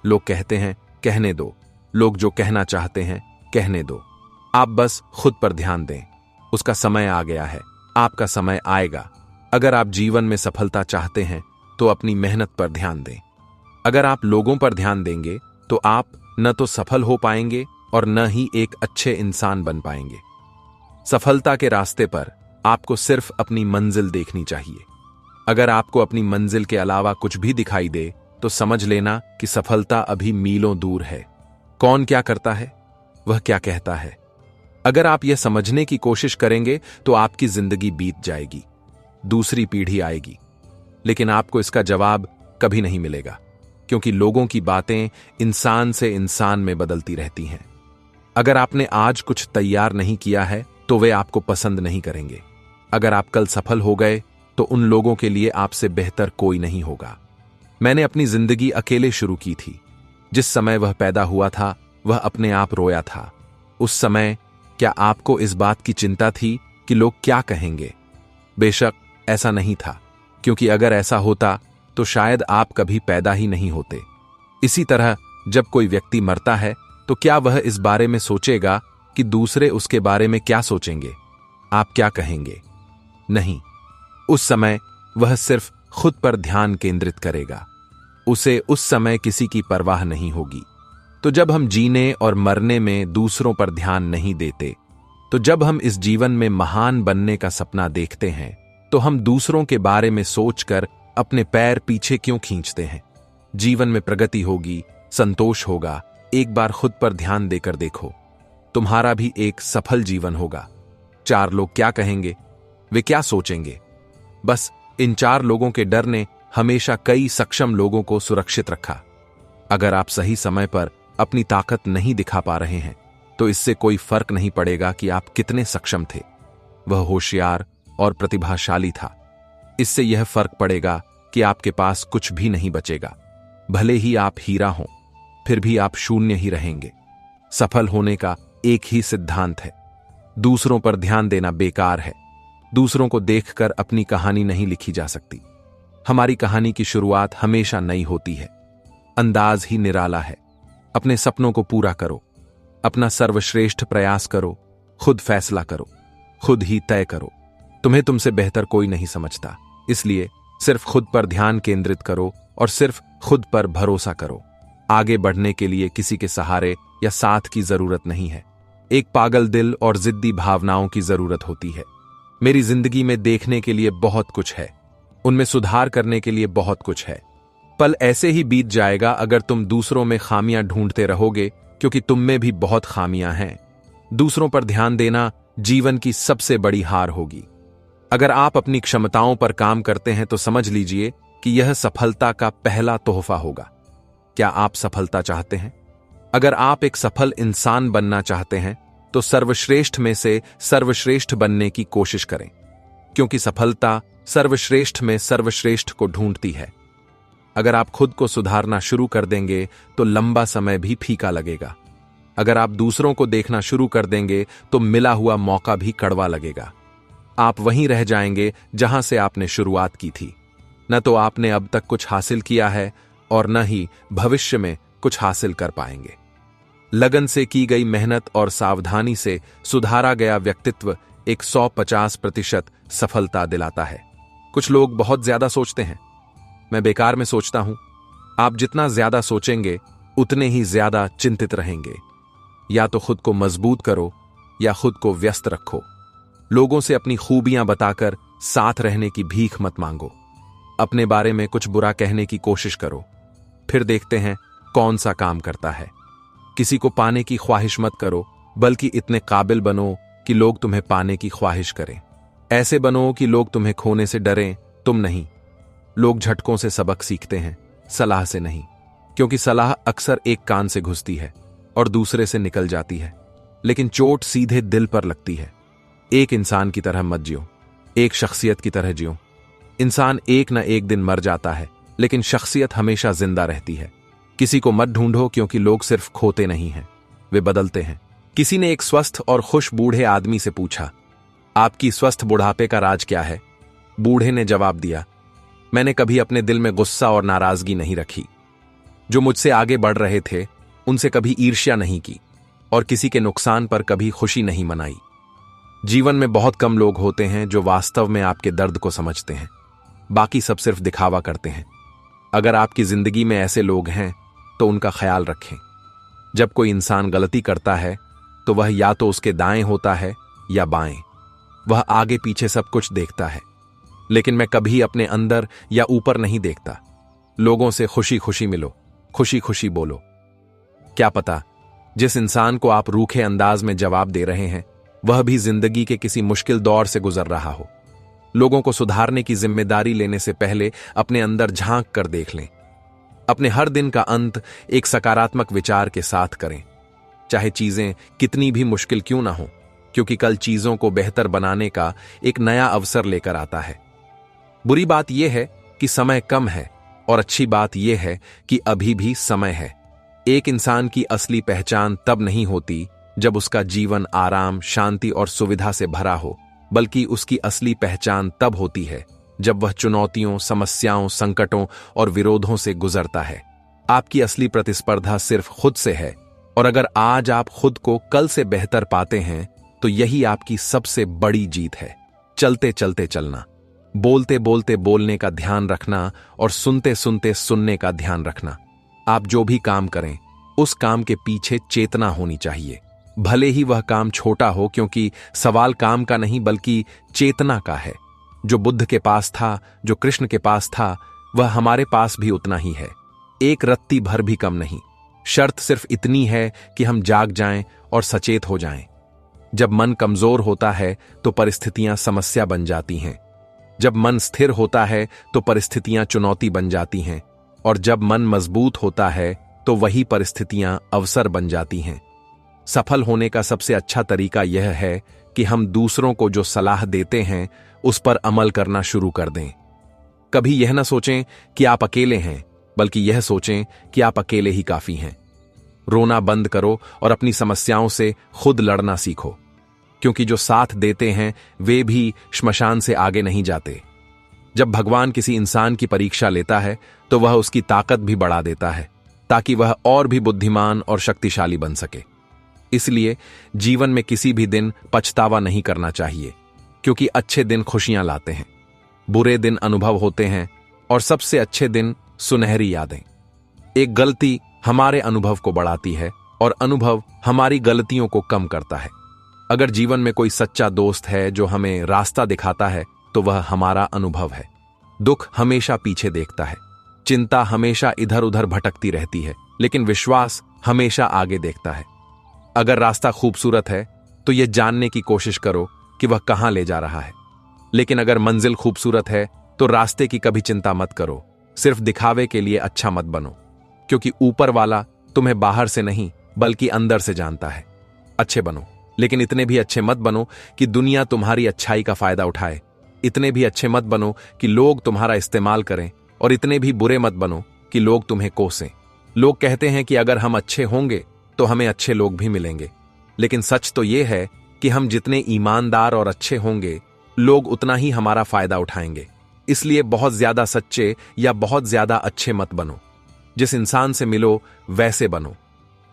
लोग कहते हैं कहने दो, लोग जो कहना चाहते हैं कहने दो। आप बस खुद पर ध्यान दें। उसका समय आ गया है, आपका समय आएगा। अगर आप जीवन में सफलता चाहते हैं तो अपनी मेहनत पर ध्यान दें। अगर आप लोगों पर ध्यान देंगे तो आप न तो सफल हो पाएंगे और न ही एक अच्छे इंसान बन पाएंगे। सफलता के रास्ते पर आपको सिर्फ अपनी मंजिल देखनी चाहिए। अगर आपको अपनी मंजिल के अलावा कुछ भी दिखाई दे तो समझ लेना कि सफलता अभी मीलों दूर है। कौन क्या करता है, वह क्या कहता है, अगर आप यह समझने की कोशिश करेंगे तो आपकी जिंदगी बीत जाएगी, दूसरी पीढ़ी आएगी, लेकिन आपको इसका जवाब कभी नहीं मिलेगा, क्योंकि लोगों की बातें इंसान से इंसान में बदलती रहती हैं। अगर आपने आज कुछ तैयार नहीं किया है तो वे आपको पसंद नहीं करेंगे। अगर आप कल सफल हो गए तो उन लोगों के लिए आपसे बेहतर कोई नहीं होगा। मैंने अपनी जिंदगी अकेले शुरू की थी। जिस समय वह पैदा हुआ था वह अपने आप रोया था। उस समय क्या आपको इस बात की चिंता थी कि लोग क्या कहेंगे? बेशक ऐसा नहीं था, क्योंकि अगर ऐसा होता तो शायद आप कभी पैदा ही नहीं होते। इसी तरह जब कोई व्यक्ति मरता है तो क्या वह इस बारे में सोचेगा कि दूसरे उसके बारे में क्या सोचेंगे, आप क्या कहेंगे? नहीं, उस समय वह सिर्फ खुद पर ध्यान केंद्रित करेगा। उसे उस समय किसी की परवाह नहीं होगी। तो जब हम जीने और मरने में दूसरों पर ध्यान नहीं देते, तो जब हम इस जीवन में महान बनने का सपना देखते हैं, तो हम दूसरों के बारे में सोचकर अपने पैर पीछे क्यों खींचते हैं? जीवन में प्रगति होगी, संतोष होगा। एक बार खुद पर ध्यान देकर देखो, तुम्हारा भी एक सफल जीवन होगा। 4 लोग क्या कहेंगे, वे क्या सोचेंगे? बस इन 4 लोगों के डर ने हमेशा कई सक्षम लोगों को सुरक्षित रखा। अगर आप सही समय पर अपनी ताकत नहीं दिखा पा रहे हैं तो इससे कोई फर्क नहीं पड़ेगा कि आप कितने सक्षम थे। वह होशियार और प्रतिभाशाली था। इससे यह फर्क पड़ेगा कि आपके पास कुछ भी नहीं बचेगा। भले ही आप हीरा हों, फिर भी आप शून्य ही रहेंगे। सफल होने का एक ही सिद्धांत है, दूसरों पर ध्यान देना बेकार है। दूसरों को देखकर अपनी कहानी नहीं लिखी जा सकती। हमारी कहानी की शुरुआत हमेशा नई होती है। अंदाज ही निराला है। अपने सपनों को पूरा करो, अपना सर्वश्रेष्ठ प्रयास करो, खुद फैसला करो, खुद ही तय करो। तुम्हें तुमसे बेहतर कोई नहीं समझता, इसलिए सिर्फ खुद पर ध्यान केंद्रित करो और सिर्फ खुद पर भरोसा करो। आगे बढ़ने के लिए किसी के सहारे या साथ की जरूरत नहीं है। एक पागल दिल और जिद्दी भावनाओं की जरूरत होती है। मेरी जिंदगी में देखने के लिए बहुत कुछ है, उनमें सुधार करने के लिए बहुत कुछ है। पल ऐसे ही बीत जाएगा अगर तुम दूसरों में खामियां ढूंढते रहोगे, क्योंकि तुम में भी बहुत खामियां हैं। दूसरों पर ध्यान देना जीवन की सबसे बड़ी हार होगी। अगर आप अपनी क्षमताओं पर काम करते हैं तो समझ लीजिए कि यह सफलता का पहला तोहफा होगा। क्या आप सफलता चाहते हैं? अगर आप एक सफल इंसान बनना चाहते हैं तो सर्वश्रेष्ठ में से सर्वश्रेष्ठ बनने की कोशिश करें, क्योंकि सफलता सर्वश्रेष्ठ में सर्वश्रेष्ठ को ढूंढती है। अगर आप खुद को सुधारना शुरू कर देंगे तो लंबा समय भी फीका लगेगा। अगर आप दूसरों को देखना शुरू कर देंगे तो मिला हुआ मौका भी कड़वा लगेगा। आप वहीं रह जाएंगे जहां से आपने शुरुआत की थी। न तो आपने अब तक कुछ हासिल किया है और न ही भविष्य में कुछ हासिल कर पाएंगे। लगन से की गई मेहनत और सावधानी से सुधारा गया व्यक्तित्व एक 150% सफलता दिलाता है। कुछ लोग बहुत ज्यादा सोचते हैं, मैं बेकार में सोचता हूं। आप जितना ज्यादा सोचेंगे उतने ही ज्यादा चिंतित रहेंगे। या तो खुद को मजबूत करो या खुद को व्यस्त रखो। लोगों से अपनी खूबियां बताकर साथ रहने की भीख मत मांगो। अपने बारे में कुछ बुरा कहने की कोशिश करो, फिर देखते हैं कौन सा काम करता है। किसी को पाने की ख्वाहिश मत करो, बल्कि इतने काबिल बनो कि लोग तुम्हें पाने की ख्वाहिश करें। ऐसे बनो कि लोग तुम्हें खोने से डरें, तुम नहीं। लोग झटकों से सबक सीखते हैं, सलाह से नहीं, क्योंकि सलाह अक्सर एक कान से घुसती है और दूसरे से निकल जाती है, लेकिन चोट सीधे दिल पर लगती है। एक इंसान की तरह मत जियो, एक शख्सियत की तरह जियो। इंसान एक न एक दिन मर जाता है, लेकिन शख्सियत हमेशा जिंदा रहती है। किसी को मत ढूंढो, क्योंकि लोग सिर्फ खोते नहीं हैं, वे बदलते हैं। किसी ने एक स्वस्थ और खुश बूढ़े आदमी से पूछा, आपकी स्वस्थ बुढ़ापे का राज क्या है? बूढ़े ने जवाब दिया, मैंने कभी अपने दिल में गुस्सा और नाराजगी नहीं रखी। जो मुझसे आगे बढ़ रहे थे उनसे कभी ईर्ष्या नहीं की और किसी के नुकसान पर कभी खुशी नहीं मनाई। जीवन में बहुत कम लोग होते हैं जो वास्तव में आपके दर्द को समझते हैं, बाकी सब सिर्फ दिखावा करते हैं। अगर आपकी जिंदगी में ऐसे लोग हैं तो उनका ख्याल रखें। जब कोई इंसान गलती करता है तो वह या तो उसके दाएं होता है या बाएं। वह आगे पीछे सब कुछ देखता है, लेकिन मैं कभी अपने अंदर या ऊपर नहीं देखता। लोगों से खुशी खुशी मिलो, खुशी खुशी बोलो। क्या पता जिस इंसान को आप रूखे अंदाज में जवाब दे रहे हैं वह भी जिंदगी के किसी मुश्किल दौर से गुजर रहा हो। लोगों को सुधारने की जिम्मेदारी लेने से पहले अपने अंदर झांक कर देख लें। अपने हर दिन का अंत एक सकारात्मक विचार के साथ करें, चाहे चीजें कितनी भी मुश्किल क्यों ना हो, क्योंकि कल चीजों को बेहतर बनाने का एक नया अवसर लेकर आता है। बुरी बात यह है कि समय कम है और अच्छी बात यह है कि अभी भी समय है। एक इंसान की असली पहचान तब नहीं होती जब उसका जीवन आराम, शांति और सुविधा से भरा हो, बल्कि उसकी असली पहचान तब होती है जब वह चुनौतियों, समस्याओं, संकटों और विरोधों से गुजरता है। आपकी असली प्रतिस्पर्धा सिर्फ खुद से है, और अगर आज आप खुद को कल से बेहतर पाते हैं तो यही आपकी सबसे बड़ी जीत है। चलते चलते चलना, बोलते बोलते बोलने का ध्यान रखना और सुनते सुनते सुनने का ध्यान रखना। आप जो भी काम करें उस काम के पीछे चेतना होनी चाहिए, भले ही वह काम छोटा हो, क्योंकि सवाल काम का नहीं बल्कि चेतना का है। जो बुद्ध के पास था, जो कृष्ण के पास था, वह हमारे पास भी उतना ही है, एक रत्ती भर भी कम नहीं। शर्त सिर्फ इतनी है कि हम जाग जाएं और सचेत हो जाएं। जब मन कमजोर होता है तो परिस्थितियां समस्या बन जाती हैं। जब मन स्थिर होता है तो परिस्थितियां चुनौती बन जाती हैं, और जब मन मजबूत होता है तो वही परिस्थितियां अवसर बन जाती हैं। सफल होने का सबसे अच्छा तरीका यह है कि हम दूसरों को जो सलाह देते हैं उस पर अमल करना शुरू कर दें। कभी यह न सोचें कि आप अकेले हैं, बल्कि यह सोचें कि आप अकेले ही काफी हैं। रोना बंद करो और अपनी समस्याओं से खुद लड़ना सीखो, क्योंकि जो साथ देते हैं वे भी श्मशान से आगे नहीं जाते। जब भगवान किसी इंसान की परीक्षा लेता है तो वह उसकी ताकत भी बढ़ा देता है, ताकि वह और भी बुद्धिमान और शक्तिशाली बन सके। इसलिए जीवन में किसी भी दिन पछतावा नहीं करना चाहिए, क्योंकि अच्छे दिन खुशियां लाते हैं, बुरे दिन अनुभव होते हैं और सबसे अच्छे दिन सुनहरी यादें। एक गलती हमारे अनुभव को बढ़ाती है और अनुभव हमारी गलतियों को कम करता है। अगर जीवन में कोई सच्चा दोस्त है जो हमें रास्ता दिखाता है तो वह हमारा अनुभव है। दुख हमेशा पीछे देखता है, चिंता हमेशा इधर उधर भटकती रहती है, लेकिन विश्वास हमेशा आगे देखता है। अगर रास्ता खूबसूरत है तो यह जानने की कोशिश करो कि वह कहां ले जा रहा है, लेकिन अगर मंजिल खूबसूरत है तो रास्ते की कभी चिंता मत करो। सिर्फ दिखावे के लिए अच्छा मत बनो, क्योंकि ऊपर वाला तुम्हें बाहर से नहीं बल्कि अंदर से जानता है। अच्छे बनो, लेकिन इतने भी अच्छे मत बनो कि दुनिया तुम्हारी अच्छाई का फायदा उठाए। इतने भी अच्छे मत बनो कि लोग तुम्हारा इस्तेमाल करें, और इतने भी बुरे मत बनो कि लोग तुम्हें कोसें। लोग कहते हैं कि अगर हम अच्छे होंगे तो हमें अच्छे लोग भी मिलेंगे, लेकिन सच तो यह है कि हम जितने ईमानदार और अच्छे होंगे, लोग उतना ही हमारा फायदा उठाएंगे। इसलिए बहुत ज्यादा सच्चे या बहुत ज्यादा अच्छे मत बनो। जिस इंसान से मिलो वैसे बनो।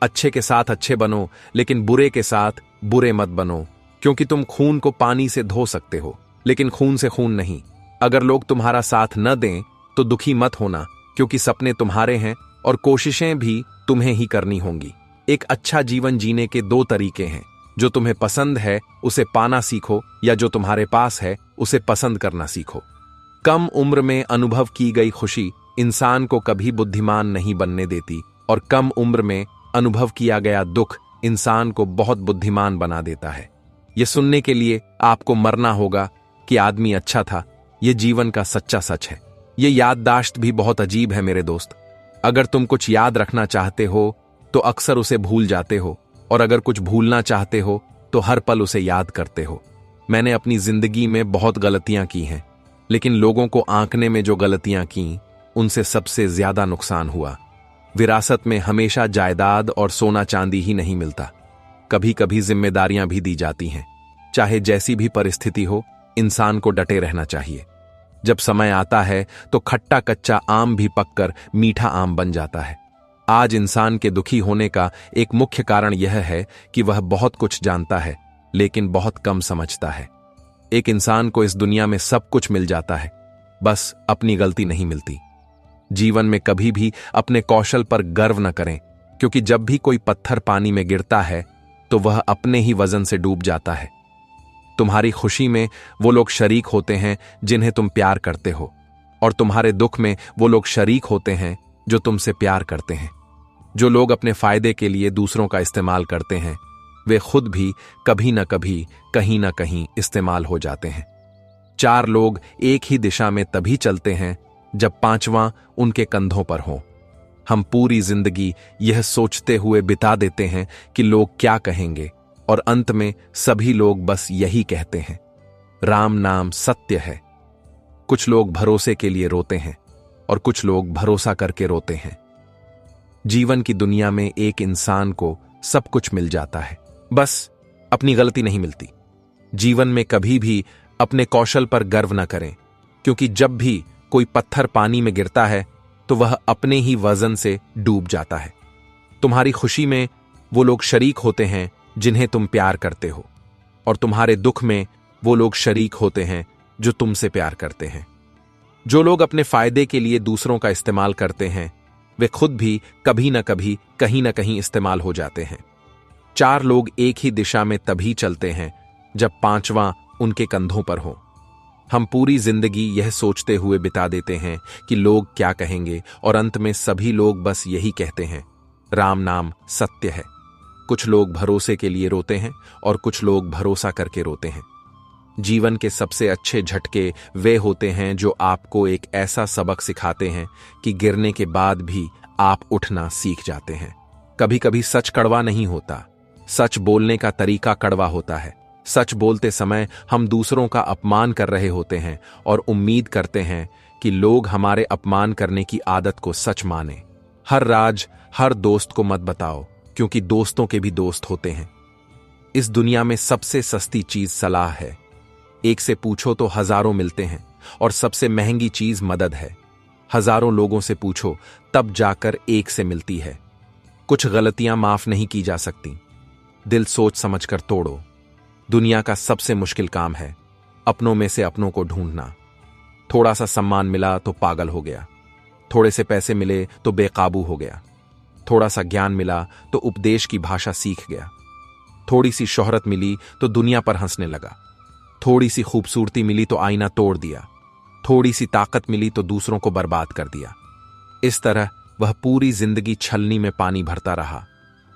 अच्छे के साथ अच्छे बनो, लेकिन बुरे के साथ बुरे मत बनो, क्योंकि तुम खून को पानी से धो सकते हो, लेकिन खून से खून नहीं। अगर लोग तुम्हारा साथ न दें तो दुखी मत होना, क्योंकि सपने तुम्हारे हैं और कोशिशें भी तुम्हें ही करनी होंगी। एक अच्छा जीवन जीने के दो तरीके हैं। जो तुम्हें पसंद है उसे पाना सीखो, या जो तुम्हारे पास है उसे पसंद करना सीखो। कम उम्र में अनुभव की गई खुशी इंसान को कभी बुद्धिमान नहीं बनने देती, और कम उम्र में अनुभव किया गया दुख इंसान को बहुत बुद्धिमान बना देता है। यह सुनने के लिए आपको मरना होगा कि आदमी अच्छा था, यह जीवन का सच्चा सच है। यह याददाश्त भी बहुत अजीब है मेरे दोस्त। अगर तुम कुछ याद रखना चाहते हो तो अक्सर उसे भूल जाते हो, और अगर कुछ भूलना चाहते हो तो हर पल उसे याद करते हो। मैंने अपनी जिंदगी में बहुत गलतियां की हैं, लेकिन लोगों को आंकने में जो गलतियां की उनसे सबसे ज्यादा नुकसान हुआ। विरासत में हमेशा जायदाद और सोना चांदी ही नहीं मिलता, कभी कभी जिम्मेदारियां भी दी जाती हैं। चाहे जैसी भी परिस्थिति हो, इंसान को डटे रहना चाहिए। जब समय आता है तो खट्टा कच्चा आम भी पककर मीठा आम बन जाता है। आज इंसान के दुखी होने का एक मुख्य कारण यह है कि वह बहुत कुछ जानता है लेकिन बहुत कम समझता है। एक इंसान को इस दुनिया में सब कुछ मिल जाता है, बस अपनी गलती नहीं मिलती। जीवन में कभी भी अपने कौशल पर गर्व न करें, क्योंकि जब भी कोई पत्थर पानी में गिरता है तो वह अपने ही वजन से डूब जाता है। तुम्हारी खुशी में वो लोग शरीक होते हैं जिन्हें तुम प्यार करते हो, और तुम्हारे दुख में वो लोग शरीक होते हैं जो तुमसे प्यार करते हैं। जो लोग अपने फायदे के लिए दूसरों का इस्तेमाल करते हैं, वे खुद भी कभी न कभी कहीं न कहीं इस्तेमाल हो जाते हैं। चार लोग एक ही दिशा में तभी चलते हैं जब पांचवां उनके कंधों पर हो। हम पूरी जिंदगी यह सोचते हुए बिता देते हैं कि लोग क्या कहेंगे, और अंत में सभी लोग बस यही कहते हैं, राम नाम सत्य है। कुछ लोग भरोसे के लिए रोते हैं और कुछ लोग भरोसा करके रोते हैं। जीवन की दुनिया में एक इंसान को सब कुछ मिल जाता है, बस अपनी गलती नहीं मिलती। जीवन में कभी भी अपने कौशल पर गर्व न करें, क्योंकि जब भी कोई पत्थर पानी में गिरता है तो वह अपने ही वजन से डूब जाता है। तुम्हारी खुशी में वो लोग शरीक होते हैं जिन्हें तुम प्यार करते हो, और तुम्हारे दुख में वो लोग शरीक होते हैं जो तुमसे प्यार करते हैं। जो लोग अपने फायदे के लिए दूसरों का इस्तेमाल करते हैं, वे खुद भी कभी न कभी कहीं न कहीं इस्तेमाल हो जाते हैं। चार लोग एक ही दिशा में तभी चलते हैं जब पांचवां उनके कंधों पर हो। हम पूरी जिंदगी यह सोचते हुए बिता देते हैं कि लोग क्या कहेंगे, और अंत में सभी लोग बस यही कहते हैं, राम नाम सत्य है। कुछ लोग भरोसे के लिए रोते हैं और कुछ लोग भरोसा करके रोते हैं। जीवन के सबसे अच्छे झटके वे होते हैं जो आपको एक ऐसा सबक सिखाते हैं कि गिरने के बाद भी आप उठना सीख जाते हैं। कभी कभी सच कड़वा नहीं होता, सच बोलने का तरीका कड़वा होता है। सच बोलते समय हम दूसरों का अपमान कर रहे होते हैं और उम्मीद करते हैं कि लोग हमारे अपमान करने की आदत को सच माने। हर राज हर दोस्त को मत बताओ, क्योंकि दोस्तों के भी दोस्त होते हैं। इस दुनिया में सबसे सस्ती चीज सलाह है। एक से पूछो तो हजारों मिलते हैं, और सबसे महंगी चीज मदद है। हजारों लोगों से पूछो तब जाकर एक से मिलती है। कुछ गलतियां माफ नहीं की जा सकती, दिल सोच समझकर तोड़ो। दुनिया का सबसे मुश्किल काम है अपनों में से अपनों को ढूंढना। थोड़ा सा सम्मान मिला तो पागल हो गया, थोड़े से पैसे मिले तो बेकाबू हो गया। थोड़ा सा ज्ञान मिला तो उपदेश की भाषा सीख गया। थोड़ी सी शोहरत मिली तो दुनिया पर हंसने लगा। थोड़ी सी खूबसूरती मिली तो आईना तोड़ दिया। थोड़ी सी ताकत मिली तो दूसरों को बर्बाद कर दिया। इस तरह वह पूरी जिंदगी छलनी में पानी भरता रहा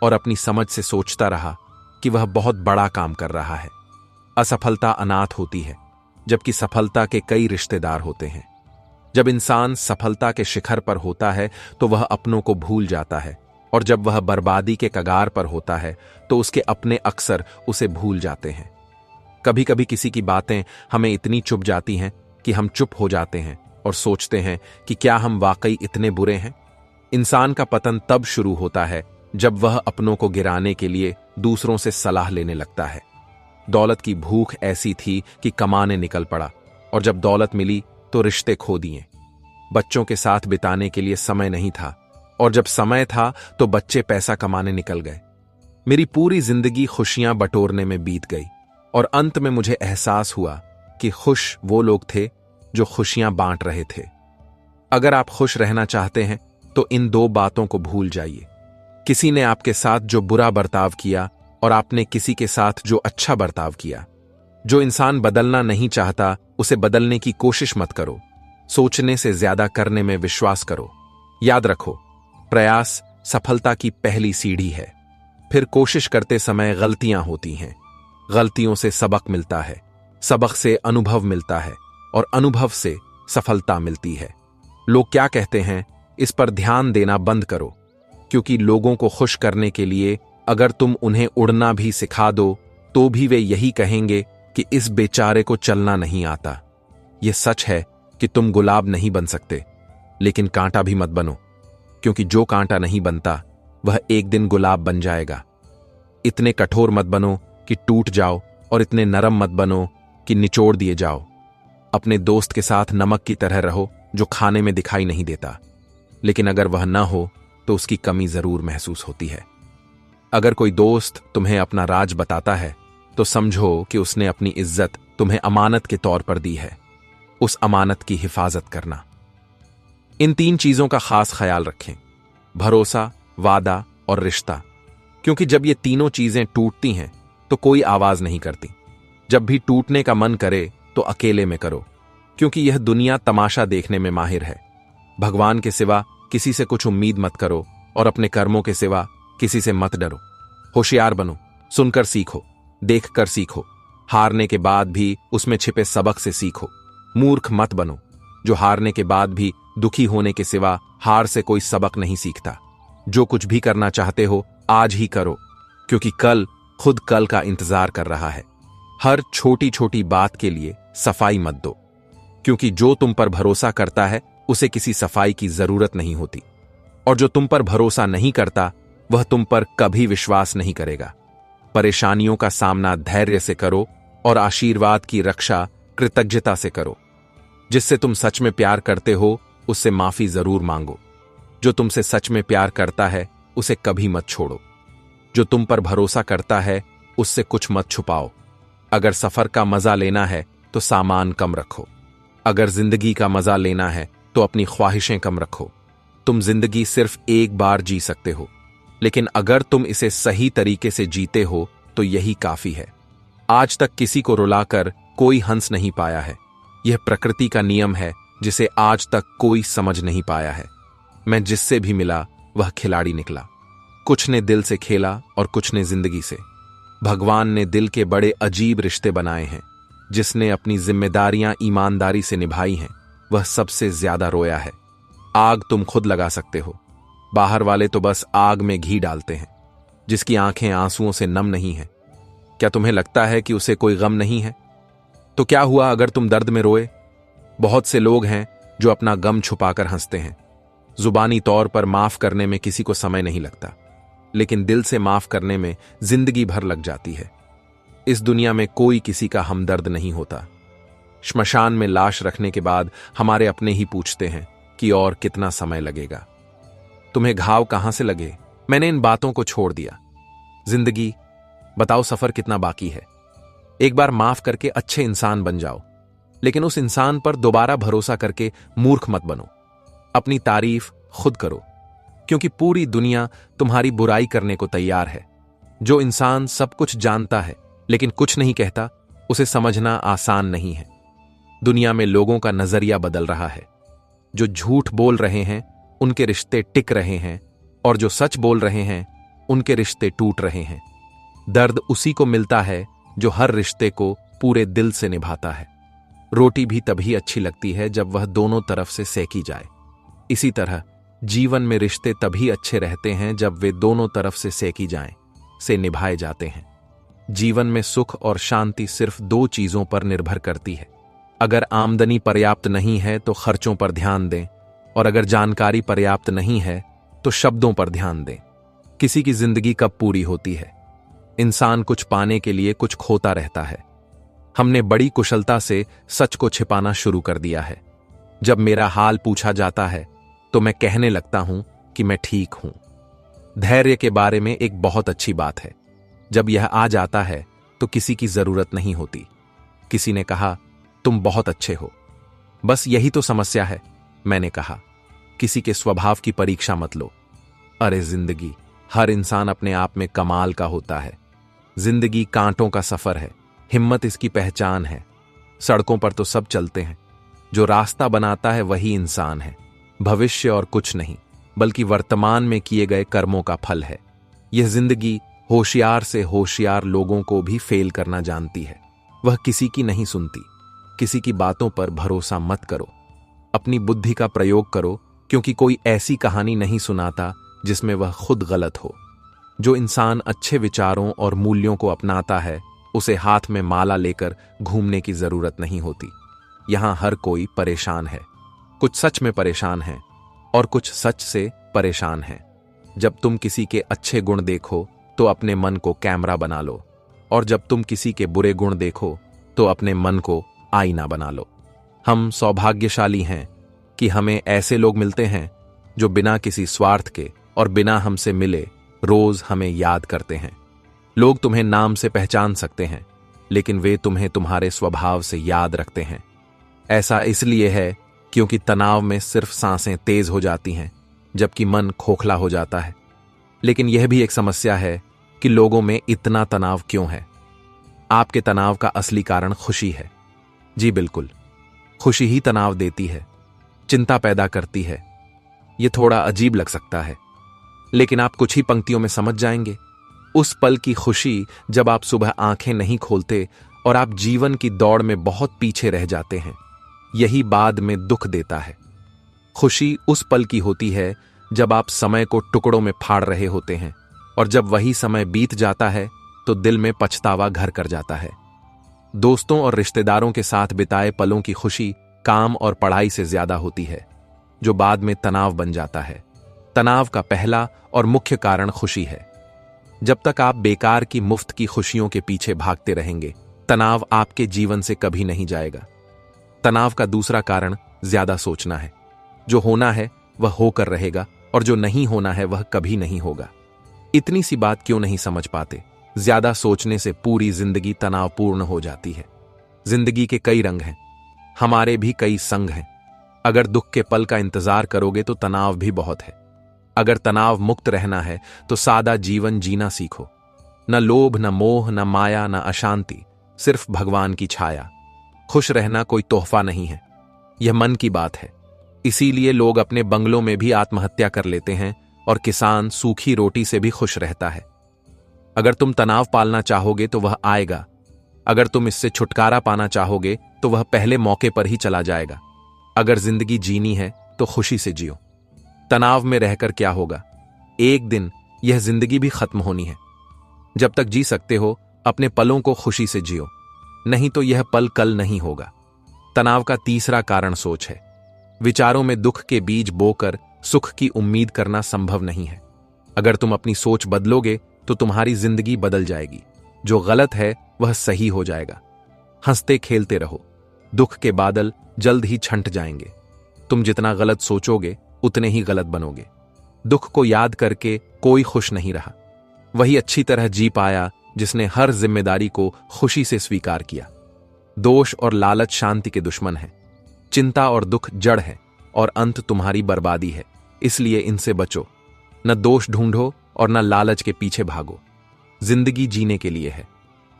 और अपनी समझ से सोचता रहा कि वह बहुत बड़ा काम कर रहा है। असफलता अनाथ होती है, जबकि सफलता के कई रिश्तेदार होते हैं। जब इंसान सफलता के शिखर पर होता है तो वह अपनों को भूल जाता है, और जब वह बर्बादी के कगार पर होता है तो उसके अपने अक्सर उसे भूल जाते हैं। कभी कभी किसी की बातें हमें इतनी चुभ जाती हैं कि हम चुप हो जाते हैं और सोचते हैं कि क्या हम वाकई इतने बुरे हैं। इंसान का पतन तब शुरू होता है जब वह अपनों को गिराने के लिए दूसरों से सलाह लेने लगता है। दौलत की भूख ऐसी थी कि कमाने निकल पड़ा, और जब दौलत मिली तो रिश्ते खो दिए। बच्चों के साथ बिताने के लिए समय नहीं था, और जब समय था तो बच्चे पैसा कमाने निकल गए। मेरी पूरी जिंदगी खुशियां बटोरने में बीत गई, और अंत में मुझे एहसास हुआ कि खुश वो लोग थे जो खुशियां बांट रहे थे। अगर आप खुश रहना चाहते हैं तो इन दो बातों को भूल जाइए। किसी ने आपके साथ जो बुरा बर्ताव किया और आपने किसी के साथ जो अच्छा बर्ताव किया। जो इंसान बदलना नहीं चाहता उसे बदलने की कोशिश मत करो। सोचने से ज्यादा करने में विश्वास करो। याद रखो, प्रयास सफलता की पहली सीढ़ी है। फिर कोशिश करते समय गलतियां होती हैं। गलतियों से सबक मिलता है, सबक से अनुभव मिलता है, और अनुभव से सफलता मिलती है। लोग क्या कहते हैं, इस पर ध्यान देना बंद करो, क्योंकि लोगों को खुश करने के लिए अगर तुम उन्हें उड़ना भी सिखा दो तो भी वे यही कहेंगे कि इस बेचारे को चलना नहीं आता। यह सच है कि तुम गुलाब नहीं बन सकते, लेकिन कांटा भी मत बनो, क्योंकि जो कांटा नहीं बनता वह एक दिन गुलाब बन जाएगा। इतने कठोर मत बनो कि टूट जाओ, और इतने नरम मत बनो कि निचोड़ दिए जाओ। अपने दोस्त के साथ नमक की तरह रहो जो खाने में दिखाई नहीं देता, लेकिन अगर वह न हो तो उसकी कमी जरूर महसूस होती है। अगर कोई दोस्त तुम्हें अपना राज बताता है तो समझो कि उसने अपनी इज्जत तुम्हें अमानत के तौर पर दी है। उस अमानत की हिफाजत करना। इन 3 चीजों का खास ख्याल रखें: भरोसा, वादा और रिश्ता। क्योंकि जब ये तीनों चीजें टूटती हैं तो कोई आवाज नहीं करती। जब भी टूटने का मन करे तो अकेले में करो, क्योंकि यह दुनिया तमाशा देखने में माहिर है। भगवान के सिवा किसी से कुछ उम्मीद मत करो, और अपने कर्मों के सिवा किसी से मत डरो। होशियार बनो, सुनकर सीखो, देखकर सीखो, हारने के बाद भी उसमें छिपे सबक से सीखो। मूर्ख मत बनो, जो हारने के बाद भी दुखी होने के सिवा हार से कोई सबक नहीं सीखता। जो कुछ भी करना चाहते हो आज ही करो, क्योंकि कल खुद कल का इंतजार कर रहा है। हर छोटी छोटी बात के लिए सफाई मत दो, क्योंकि जो तुम पर भरोसा करता है उसे किसी सफाई की जरूरत नहीं होती, और जो तुम पर भरोसा नहीं करता वह तुम पर कभी विश्वास नहीं करेगा। परेशानियों का सामना धैर्य से करो, और आशीर्वाद की रक्षा कृतज्ञता से करो। जिससे तुम सच में प्यार करते हो उससे माफी जरूर मांगो। जो तुमसे सच में प्यार करता है उसे कभी मत छोड़ो। जो तुम पर भरोसा करता है उससे कुछ मत छुपाओ। अगर सफर का मजा लेना है तो सामान कम रखो। अगर जिंदगी का मजा लेना है तो अपनी ख्वाहिशें कम रखो। तुम जिंदगी सिर्फ एक बार जी सकते हो, लेकिन अगर तुम इसे सही तरीके से जीते हो तो यही काफी है। आज तक किसी को रुलाकर कोई हंस नहीं पाया है। यह प्रकृति का नियम है जिसे आज तक कोई समझ नहीं पाया है। मैं जिससे भी मिला वह खिलाड़ी निकला। कुछ ने दिल से खेला और कुछ ने जिंदगी से। भगवान ने दिल के बड़े अजीब रिश्ते बनाए हैं। जिसने अपनी जिम्मेदारियां ईमानदारी से निभाई हैं वह सबसे ज्यादा रोया है। आग तुम खुद लगा सकते हो, बाहर वाले तो बस आग में घी डालते हैं। जिसकी आंखें आंसुओं से नम नहीं हैं, क्या तुम्हें लगता है कि उसे कोई गम नहीं है? तो क्या हुआ अगर तुम दर्द में रोए? बहुत से लोग हैं जो अपना गम छुपाकर हंसते हैं। जुबानी तौर पर माफ करने में किसी को समय नहीं लगता, लेकिन दिल से माफ करने में जिंदगी भर लग जाती है। इस दुनिया में कोई किसी का हमदर्द नहीं होता। श्मशान में लाश रखने के बाद हमारे अपने ही पूछते हैं कि और कितना समय लगेगा। तुम्हें घाव कहां से लगे? मैंने इन बातों को छोड़ दिया। जिंदगी, बताओ सफर कितना बाकी है। एक बार माफ करके अच्छे इंसान बन जाओ, लेकिन उस इंसान पर दोबारा भरोसा करके मूर्ख मत बनो। अपनी तारीफ खुद करो। क्योंकि पूरी दुनिया तुम्हारी बुराई करने को तैयार है। जो इंसान सब कुछ जानता है लेकिन कुछ नहीं कहता, उसे समझना आसान नहीं है। दुनिया में लोगों का नजरिया बदल रहा है। जो झूठ बोल रहे हैं उनके रिश्ते टिक रहे हैं, और जो सच बोल रहे हैं उनके रिश्ते टूट रहे हैं। दर्द उसी को मिलता है जो हर रिश्ते को पूरे दिल से निभाता है। रोटी भी तभी अच्छी लगती है जब वह दोनों तरफ से सेकी जाए। इसी तरह जीवन में रिश्ते तभी अच्छे रहते हैं जब वे दोनों तरफ से सेकी जाएं, से निभाए जाते हैं। जीवन में सुख और शांति सिर्फ दो चीजों पर निर्भर करती है। अगर आमदनी पर्याप्त नहीं है तो खर्चों पर ध्यान दें, और अगर जानकारी पर्याप्त नहीं है तो शब्दों पर ध्यान दें। किसी की जिंदगी कब पूरी होती है? इंसान कुछ पाने के लिए कुछ खोता रहता है। हमने बड़ी कुशलता से सच को छिपाना शुरू कर दिया है। जब मेरा हाल पूछा जाता है तो मैं कहने लगता हूं कि मैं ठीक हूं। धैर्य के बारे में एक बहुत अच्छी बात है। जब यह आ जाता है तो किसी की जरूरत नहीं होती। किसी ने कहा, तुम बहुत अच्छे हो। बस यही तो समस्या है। मैंने कहा, किसी के स्वभाव की परीक्षा मत लो। अरे जिंदगी, हर इंसान अपने आप में कमाल का होता है। जिंदगी कांटों का सफर है, हिम्मत इसकी पहचान है। सड़कों पर तो सब चलते हैं, जो रास्ता बनाता है वही इंसान है। भविष्य और कुछ नहीं, बल्कि वर्तमान में किए गए कर्मों का फल है। यह जिंदगी होशियार से होशियार लोगों को भी फेल करना जानती है। वह किसी की नहीं सुनती। किसी की बातों पर भरोसा मत करो। अपनी बुद्धि का प्रयोग करो, क्योंकि कोई ऐसी कहानी नहीं सुनाता जिसमें वह खुद गलत हो। जो इंसान अच्छे विचारों और मूल्यों को अपनाता है, उसे हाथ में माला लेकर घूमने की जरूरत नहीं होती। यहां हर कोई परेशान है। कुछ सच में परेशान है और कुछ सच से परेशान है। जब तुम किसी के अच्छे गुण देखो तो अपने मन को कैमरा बना लो, और जब तुम किसी के बुरे गुण देखो तो अपने मन को आईना बना लो। हम सौभाग्यशाली हैं कि हमें ऐसे लोग मिलते हैं जो बिना किसी स्वार्थ के और बिना हमसे मिले रोज हमें याद करते हैं। लोग तुम्हें नाम से पहचान सकते हैं, लेकिन वे तुम्हें तुम्हारे स्वभाव से याद रखते हैं। ऐसा इसलिए है क्योंकि तनाव में सिर्फ सांसें तेज हो जाती हैं, जबकि मन खोखला हो जाता है। लेकिन यह भी एक समस्या है कि लोगों में इतना तनाव क्यों है। आपके तनाव का असली कारण खुशी है। जी बिल्कुल, खुशी ही तनाव देती है, चिंता पैदा करती है। यह थोड़ा अजीब लग सकता है, लेकिन आप कुछ ही पंक्तियों में समझ जाएंगे। उस पल की खुशी जब आप सुबह आंखें नहीं खोलते और आप जीवन की दौड़ में बहुत पीछे रह जाते हैं, यही बाद में दुख देता है। खुशी उस पल की होती है जब आप समय को टुकड़ों में फाड़ रहे होते हैं, और जब वही समय बीत जाता है तो दिल में पछतावा घर कर जाता है। दोस्तों और रिश्तेदारों के साथ बिताए पलों की खुशी काम और पढ़ाई से ज्यादा होती है, जो बाद में तनाव बन जाता है। तनाव का पहला और मुख्य कारण खुशी है। जब तक आप बेकार की मुफ्त की खुशियों के पीछे भागते रहेंगे, तनाव आपके जीवन से कभी नहीं जाएगा। तनाव का दूसरा कारण ज्यादा सोचना है। जो होना है वह होकर रहेगा, और जो नहीं होना है वह कभी नहीं होगा। इतनी सी बात क्यों नहीं समझ पाते? ज्यादा सोचने से पूरी जिंदगी तनावपूर्ण हो जाती है। जिंदगी के कई रंग हैं, हमारे भी कई संग हैं। अगर दुख के पल का इंतजार करोगे तो तनाव भी बहुत है। अगर तनाव मुक्त रहना है तो सादा जीवन जीना सीखो। न लोभ, न मोह, न माया, न अशांति, सिर्फ भगवान की छाया। खुश रहना कोई तोहफा नहीं है, यह मन की बात है। इसीलिए लोग अपने बंगलों में भी आत्महत्या कर लेते हैं, और किसान सूखी रोटी से भी खुश रहता है। अगर तुम तनाव पालना चाहोगे तो वह आएगा। अगर तुम इससे छुटकारा पाना चाहोगे तो वह पहले मौके पर ही चला जाएगा। अगर जिंदगी जीनी है तो खुशी से जियो। तनाव में रहकर क्या होगा? एक दिन यह जिंदगी भी खत्म होनी है। जब तक जी सकते हो अपने पलों को खुशी से जियो, नहीं तो यह पल कल नहीं होगा। तनाव का तीसरा कारण सोच है। विचारों में दुख के बीज बोकर सुख की उम्मीद करना संभव नहीं है। अगर तुम अपनी सोच बदलोगे तो तुम्हारी जिंदगी बदल जाएगी। जो गलत है वह सही हो जाएगा। हंसते खेलते रहो, दुख के बादल जल्द ही छंट जाएंगे। तुम जितना गलत सोचोगे उतने ही गलत बनोगे। दुख को याद करके कोई खुश नहीं रहा। वही अच्छी तरह जी पाया जिसने हर जिम्मेदारी को खुशी से स्वीकार किया। दोष और लालच शांति के दुश्मन हैं। चिंता और दुख जड़ है, और अंत तुम्हारी बर्बादी है। इसलिए इनसे बचो। न दोष ढूंढो और न लालच के पीछे भागो। जिंदगी जीने के लिए है,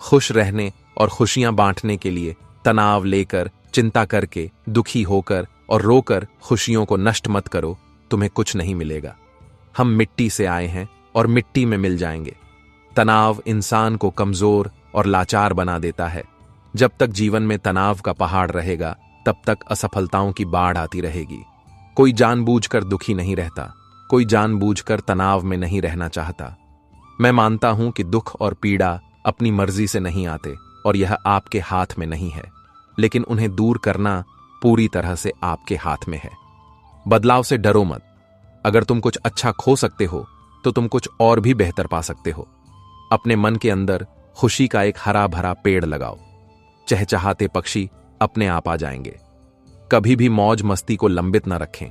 खुश रहने और खुशियां बांटने के लिए। तनाव लेकर, चिंता करके, दुखी होकर और रोकर खुशियों को नष्ट मत करो, तुम्हें कुछ नहीं मिलेगा। हम मिट्टी से आए हैं और मिट्टी में मिल जाएंगे। तनाव इंसान को कमजोर और लाचार बना देता है। जब तक जीवन में तनाव का पहाड़ रहेगा, तब तक असफलताओं की बाढ़ आती रहेगी। कोई जानबूझकर दुखी नहीं रहता, कोई जानबूझकर तनाव में नहीं रहना चाहता। मैं मानता हूं कि दुख और पीड़ा अपनी मर्जी से नहीं आते और यह आपके हाथ में नहीं है, लेकिन उन्हें दूर करना पूरी तरह से आपके हाथ में है। बदलाव से डरो मत। अगर तुम कुछ अच्छा खो सकते हो तो तुम कुछ और भी बेहतर पा सकते हो। अपने मन के अंदर खुशी का एक हरा भरा पेड़ लगाओ। चहचहाते पक्षी अपने आप आ जाएंगे। कभी भी मौज मस्ती को लंबित न रखें,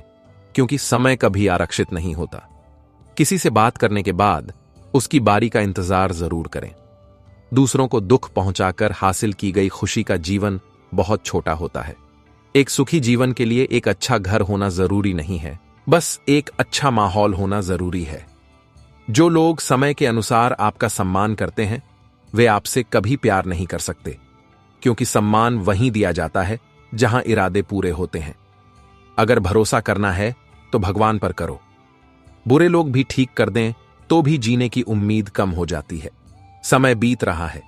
क्योंकि समय कभी आरक्षित नहीं होता। किसी से बात करने के बाद उसकी बारी का इंतजार जरूर करें। दूसरों को दुख पहुंचाकर हासिल की गई खुशी का जीवन बहुत छोटा होता है। एक सुखी जीवन के लिए एक अच्छा घर होना जरूरी नहीं है, बस एक अच्छा माहौल होना जरूरी है। जो लोग समय के अनुसार आपका सम्मान करते हैं, वे आपसे कभी प्यार नहीं कर सकते, क्योंकि सम्मान वहीं दिया जाता है जहां इरादे पूरे होते हैं। अगर भरोसा करना है तो भगवान पर करो। बुरे लोग भी ठीक कर दें तो भी जीने की उम्मीद कम हो जाती है। समय बीत रहा है,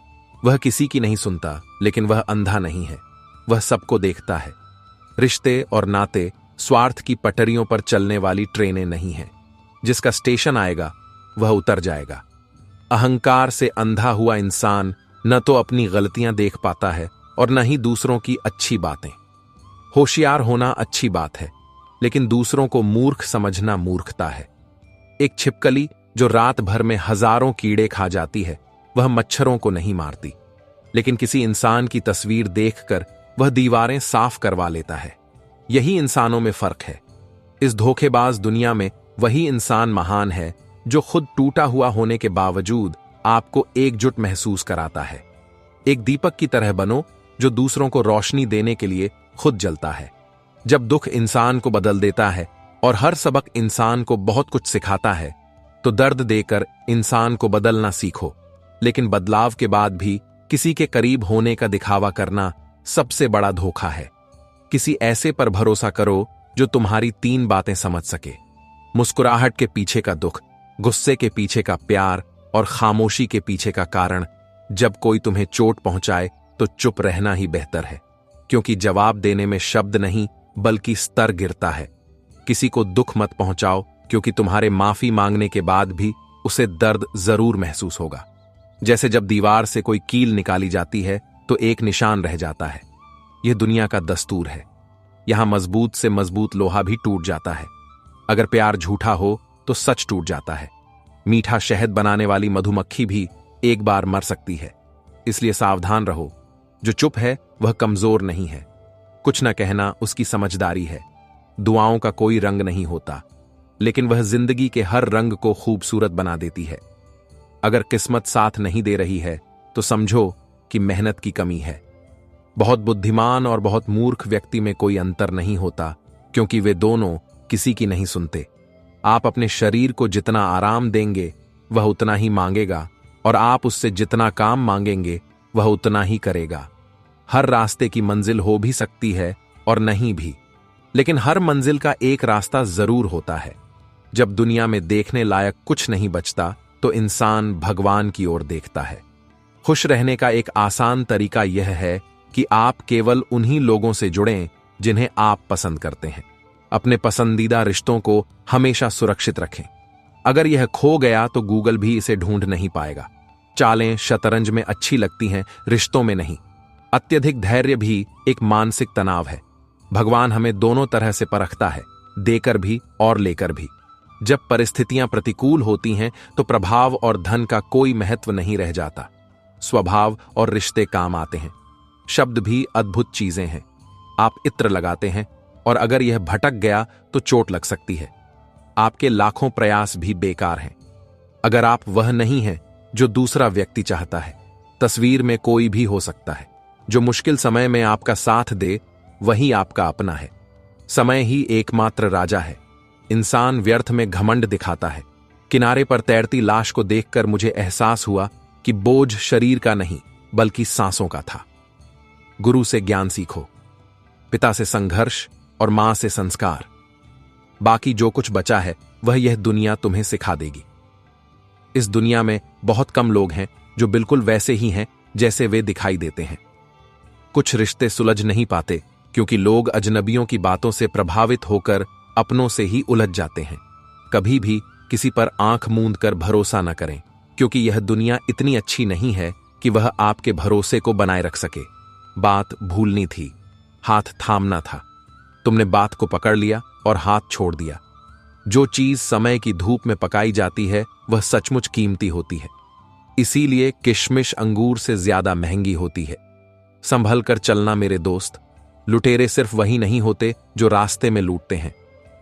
वह किसी की नहीं सुनता, लेकिन वह अंधा नहीं है, वह सबको देखता है। रिश्ते और नाते स्वार्थ की पटरियों पर चलने वाली ट्रेनें नहीं हैं। जिसका स्टेशन आएगा वह उतर जाएगा। अहंकार से अंधा हुआ इंसान न तो अपनी गलतियां देख पाता है और न ही दूसरों की अच्छी बातें। होशियार होना अच्छी बात है, लेकिन दूसरों को मूर्ख समझना मूर्खता है। एक छिपकली जो रात भर में हजारों कीड़े खा जाती है, वह मच्छरों को नहीं मारती, लेकिन किसी इंसान की तस्वीर देखकर वह दीवारें साफ करवा लेता है। यही इंसानों में फर्क है। इस धोखेबाज दुनिया में वही इंसान महान है जो खुद टूटा हुआ होने के बावजूद आपको एकजुट महसूस कराता है। एक दीपक की तरह बनो जो दूसरों को रोशनी देने के लिए खुद जलता है। जब दुख इंसान को बदल देता है और हर सबक इंसान को बहुत कुछ सिखाता है, तो दर्द देकर इंसान को बदलना सीखो। लेकिन बदलाव के बाद भी किसी के करीब होने का दिखावा करना सबसे बड़ा धोखा है। किसी ऐसे पर भरोसा करो जो तुम्हारी 3 बातें समझ सके: मुस्कुराहट के पीछे का दुख, गुस्से के पीछे का प्यार और खामोशी के पीछे का कारण। जब कोई तुम्हें चोट पहुंचाए तो चुप रहना ही बेहतर है, क्योंकि जवाब देने में शब्द नहीं बल्कि स्तर गिरता है। किसी को दुख मत पहुंचाओ, क्योंकि तुम्हारे माफी मांगने के बाद भी उसे दर्द जरूर महसूस होगा। जैसे जब दीवार से कोई कील निकाली जाती है तो एक निशान रह जाता है। यह दुनिया का दस्तूर है। यहां मजबूत से मजबूत लोहा भी टूट जाता है। अगर प्यार झूठा हो तो सच टूट जाता है। मीठा शहद बनाने वाली मधुमक्खी भी एक बार मर सकती है। इसलिए सावधान रहो। जो चुप है वह कमजोर नहीं है। कुछ न कहना उसकी समझदारी है। दुआओं का कोई रंग नहीं होता, लेकिन वह जिंदगी के हर रंग को खूबसूरत बना देती है। अगर किस्मत साथ नहीं दे रही है तो समझो कि मेहनत की कमी है। बहुत बुद्धिमान और बहुत मूर्ख व्यक्ति में कोई अंतर नहीं होता, क्योंकि वे दोनों किसी की नहीं सुनते। आप अपने शरीर को जितना आराम देंगे वह उतना ही मांगेगा, और आप उससे जितना काम मांगेंगे वह उतना ही करेगा। हर रास्ते की मंजिल हो भी सकती है और नहीं भी, लेकिन हर मंजिल का एक रास्ता जरूर होता है। जब दुनिया में देखने लायक कुछ नहीं बचता तो इंसान भगवान की ओर देखता है। खुश रहने का एक आसान तरीका यह है कि आप केवल उन्हीं लोगों से जुड़ें जिन्हें आप पसंद करते हैं। अपने पसंदीदा रिश्तों को हमेशा सुरक्षित रखें। अगर यह खो गया तो गूगल भी इसे ढूंढ नहीं पाएगा। चालें शतरंज में अच्छी लगती हैं, रिश्तों में नहीं। अत्यधिक धैर्य भी एक मानसिक तनाव है। भगवान हमें दोनों तरह से परखता है, देकर भी और लेकर भी। जब परिस्थितियां प्रतिकूल होती हैं तो प्रभाव और धन का कोई महत्व नहीं रह जाता। स्वभाव और रिश्ते काम आते हैं। शब्द भी अद्भुत चीजें हैं। आप इत्र लगाते हैं और अगर यह भटक गया तो चोट लग सकती है। आपके लाखों प्रयास भी बेकार हैं अगर आप वह नहीं हैं जो दूसरा व्यक्ति चाहता है। तस्वीर में कोई भी हो सकता है। जो मुश्किल समय में आपका साथ दे वही आपका अपना है। समय ही एकमात्र राजा है। इंसान व्यर्थ में घमंड दिखाता है, किनारे पर तैरती लाश को देखकर मुझे एहसास हुआ कि बोझ शरीर का नहीं बल्कि सांसों का था। गुरु से ज्ञान सीखो, पिता से संघर्ष और मां से संस्कार। बाकी जो कुछ बचा है वह यह दुनिया तुम्हें सिखा देगी। इस दुनिया में बहुत कम लोग हैं जो बिल्कुल वैसे ही हैं जैसे वे दिखाई देते हैं। कुछ रिश्ते सुलझ नहीं पाते क्योंकि लोग अजनबियों की बातों से प्रभावित होकर अपनों से ही उलझ जाते हैं। कभी भी किसी पर आंख मूंद कर भरोसा न करें, क्योंकि यह दुनिया इतनी अच्छी नहीं है कि वह आपके भरोसे को बनाए रख सके। बात भूलनी थी, हाथ थामना था। तुमने बात को पकड़ लिया और हाथ छोड़ दिया। जो चीज समय की धूप में पकाई जाती है वह सचमुच कीमती होती है। इसीलिए किशमिश अंगूर से ज्यादा महंगी होती है। संभल कर चलना मेरे दोस्त। लुटेरे सिर्फ वही नहीं होते जो रास्ते में लूटते हैं,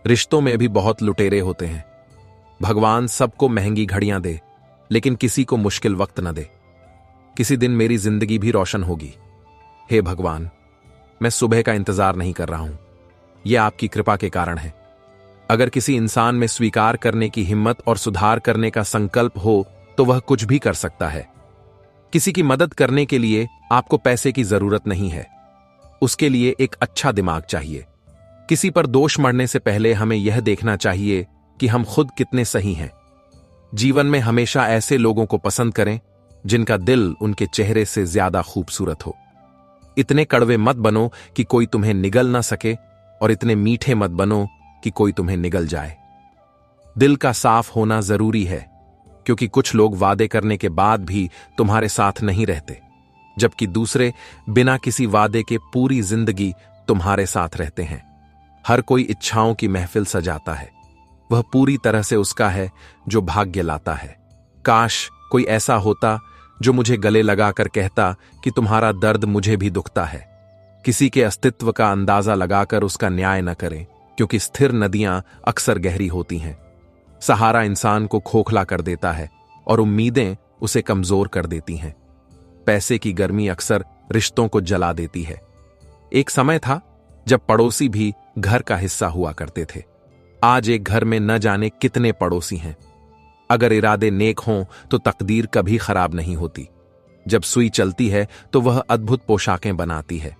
रिश्तों में भी बहुत लुटेरे होते हैं। भगवान सबको महंगी घड़ियां दे, लेकिन किसी को मुश्किल वक्त न दे। किसी दिन मेरी जिंदगी भी रोशन होगी। हे भगवान, मैं सुबह का इंतजार नहीं कर रहा हूं, यह आपकी कृपा के कारण है। अगर किसी इंसान में स्वीकार करने की हिम्मत और सुधार करने का संकल्प हो तो वह कुछ भी कर सकता है। किसी की मदद करने के लिए आपको पैसे की जरूरत नहीं है, उसके लिए एक अच्छा दिमाग चाहिए। किसी पर दोष मढ़ने से पहले हमें यह देखना चाहिए कि हम खुद कितने सही हैं। जीवन में हमेशा ऐसे लोगों को पसंद करें जिनका दिल उनके चेहरे से ज्यादा खूबसूरत हो। इतने कड़वे मत बनो कि कोई तुम्हें निगल ना सके, और इतने मीठे मत बनो कि कोई तुम्हें निगल जाए। दिल का साफ होना जरूरी है, क्योंकि कुछ लोग वादे करने के बाद भी तुम्हारे साथ नहीं रहते, जबकि दूसरे बिना किसी वादे के पूरी जिंदगी तुम्हारे साथ रहते हैं। हर कोई इच्छाओं की महफिल सजाता है, वह पूरी तरह से उसका है जो भाग्य लाता है। काश कोई ऐसा होता जो मुझे गले लगाकर कहता कि तुम्हारा दर्द मुझे भी दुखता है। किसी के अस्तित्व का अंदाजा लगाकर उसका न्याय न करें, क्योंकि स्थिर नदियां अक्सर गहरी होती हैं। सहारा इंसान को खोखला कर देता है और उम्मीदें उसे कमजोर कर देती हैं। पैसे की गर्मी अक्सर रिश्तों को जला देती है। एक समय था जब पड़ोसी भी घर का हिस्सा हुआ करते थे। आज एक घर में न जाने कितने पड़ोसी हैं। अगर इरादे नेक हों तो तकदीर कभी खराब नहीं होती। जब सुई चलती है तो वह अद्भुत पोशाकें बनाती है।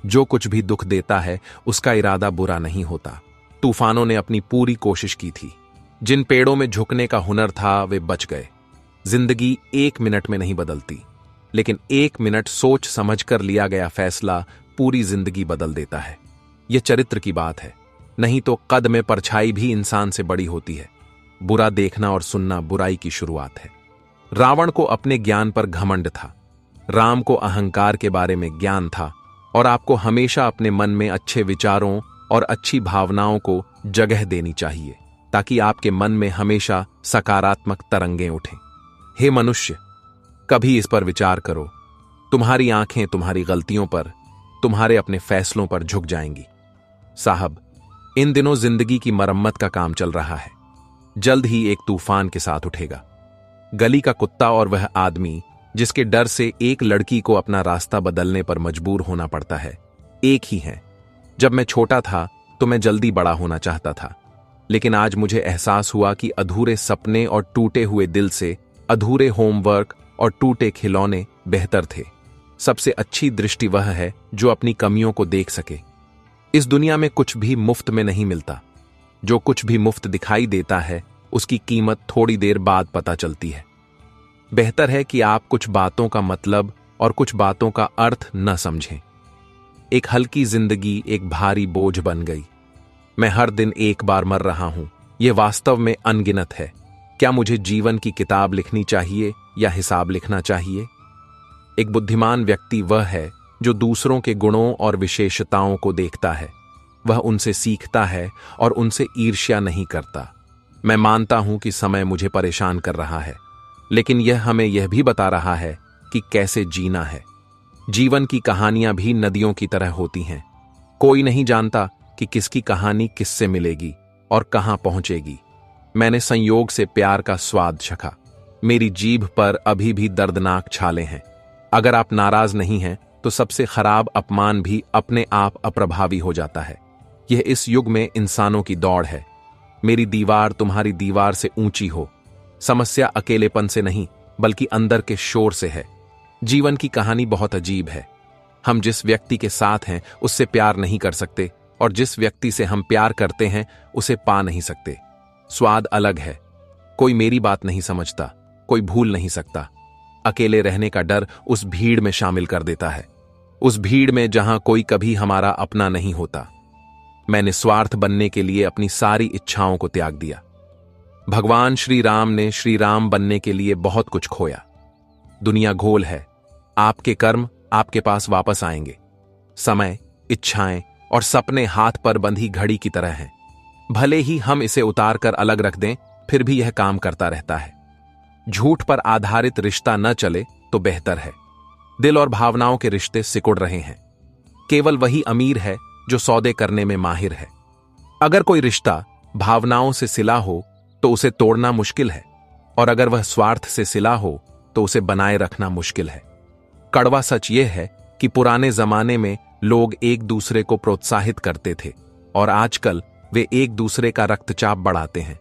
जो कुछ भी दुख देता है उसका इरादा बुरा नहीं होता। तूफानों ने अपनी पूरी कोशिश की थी। जिन पेड़ों में झुकने का हुनर था वे बच गए। जिंदगी 1 मिनट में नहीं बदलती, लेकिन 1 मिनट सोच समझकर लिया गया फैसला पूरी जिंदगी बदल देता है। यह चरित्र की बात है, नहीं तो कद में परछाई भी इंसान से बड़ी होती है। बुरा देखना और सुनना बुराई की शुरुआत है। रावण को अपने ज्ञान पर घमंड था, राम को अहंकार के बारे में ज्ञान था, और आपको हमेशा अपने मन में अच्छे विचारों और अच्छी भावनाओं को जगह देनी चाहिए, ताकि आपके मन में हमेशा सकारात्मक तरंगें उठें। हे मनुष्य, कभी इस पर विचार करो। तुम्हारी आंखें तुम्हारी गलतियों पर, तुम्हारे अपने फैसलों पर झुक जाएंगी। साहब, इन दिनों जिंदगी की मरम्मत का काम चल रहा है। जल्द ही एक तूफान के साथ उठेगा। गली का कुत्ता और वह आदमी जिसके डर से एक लड़की को अपना रास्ता बदलने पर मजबूर होना पड़ता है, एक ही है। जब मैं छोटा था तो मैं जल्दी बड़ा होना चाहता था, लेकिन आज मुझे एहसास हुआ कि अधूरे सपने और टूटे हुए दिल से अधूरे होमवर्क और टूटे खिलौने बेहतर थे। सबसे अच्छी दृष्टि वह है जो अपनी कमियों को देख सके। इस दुनिया में कुछ भी मुफ्त में नहीं मिलता। जो कुछ भी मुफ्त दिखाई देता है उसकी कीमत थोड़ी देर बाद पता चलती है। बेहतर है कि आप कुछ बातों का मतलब और कुछ बातों का अर्थ न समझें। एक हल्की जिंदगी एक भारी बोझ बन गई। मैं हर दिन एक बार मर रहा हूं, यह वास्तव में अनगिनत है। क्या मुझे जीवन की किताब लिखनी चाहिए या हिसाब लिखना चाहिए? एक बुद्धिमान व्यक्ति वह है जो दूसरों के गुणों और विशेषताओं को देखता है। वह उनसे सीखता है और उनसे ईर्ष्या नहीं करता। मैं मानता हूं कि समय मुझे परेशान कर रहा है, लेकिन यह हमें यह भी बता रहा है कि कैसे जीना है। जीवन की कहानियां भी नदियों की तरह होती हैं। कोई नहीं जानता कि किसकी कहानी किससे मिलेगी और कहां पहुंचेगी। मैंने संयोग से प्यार का स्वाद चखा। मेरी जीभ पर अभी भी दर्दनाक छाले हैं। अगर आप नाराज नहीं हैं तो सबसे खराब अपमान भी अपने आप अप्रभावी हो जाता है। यह इस युग में इंसानों की दौड़ है। मेरी दीवार तुम्हारी दीवार से ऊंची हो। समस्या अकेलेपन से नहीं, बल्कि अंदर के शोर से है। जीवन की कहानी बहुत अजीब है। हम जिस व्यक्ति के साथ हैं उससे प्यार नहीं कर सकते, और जिस व्यक्ति से हम प्यार करते हैं उसे पा नहीं सकते। स्वाद अलग है। कोई मेरी बात नहीं समझता, कोई भूल नहीं सकता। अकेले रहने का डर उस भीड़ में शामिल कर देता है, उस भीड़ में जहां कोई कभी हमारा अपना नहीं होता। मैं निस्वार्थ बनने के लिए अपनी सारी इच्छाओं को त्याग दिया। भगवान श्री राम ने श्री राम बनने के लिए बहुत कुछ खोया। दुनिया घोल है। आपके कर्म आपके पास वापस आएंगे। समय, इच्छाएं और सपने हाथ पर बंधी घड़ी की तरह हैं। भले ही हम इसे उतार कर अलग रख दें, फिर भी यह काम करता रहता है। झूठ पर आधारित रिश्ता न चले तो बेहतर है। दिल और भावनाओं के रिश्ते सिकुड़ रहे हैं। केवल वही अमीर है जो सौदे करने में माहिर है। अगर कोई रिश्ता भावनाओं से सिला हो तो उसे तोड़ना मुश्किल है, और अगर वह स्वार्थ से सिला हो तो उसे बनाए रखना मुश्किल है। कड़वा सच यह है कि पुराने जमाने में लोग एक दूसरे को प्रोत्साहित करते थे, और आजकल वे एक दूसरे का रक्तचाप बढ़ाते हैं।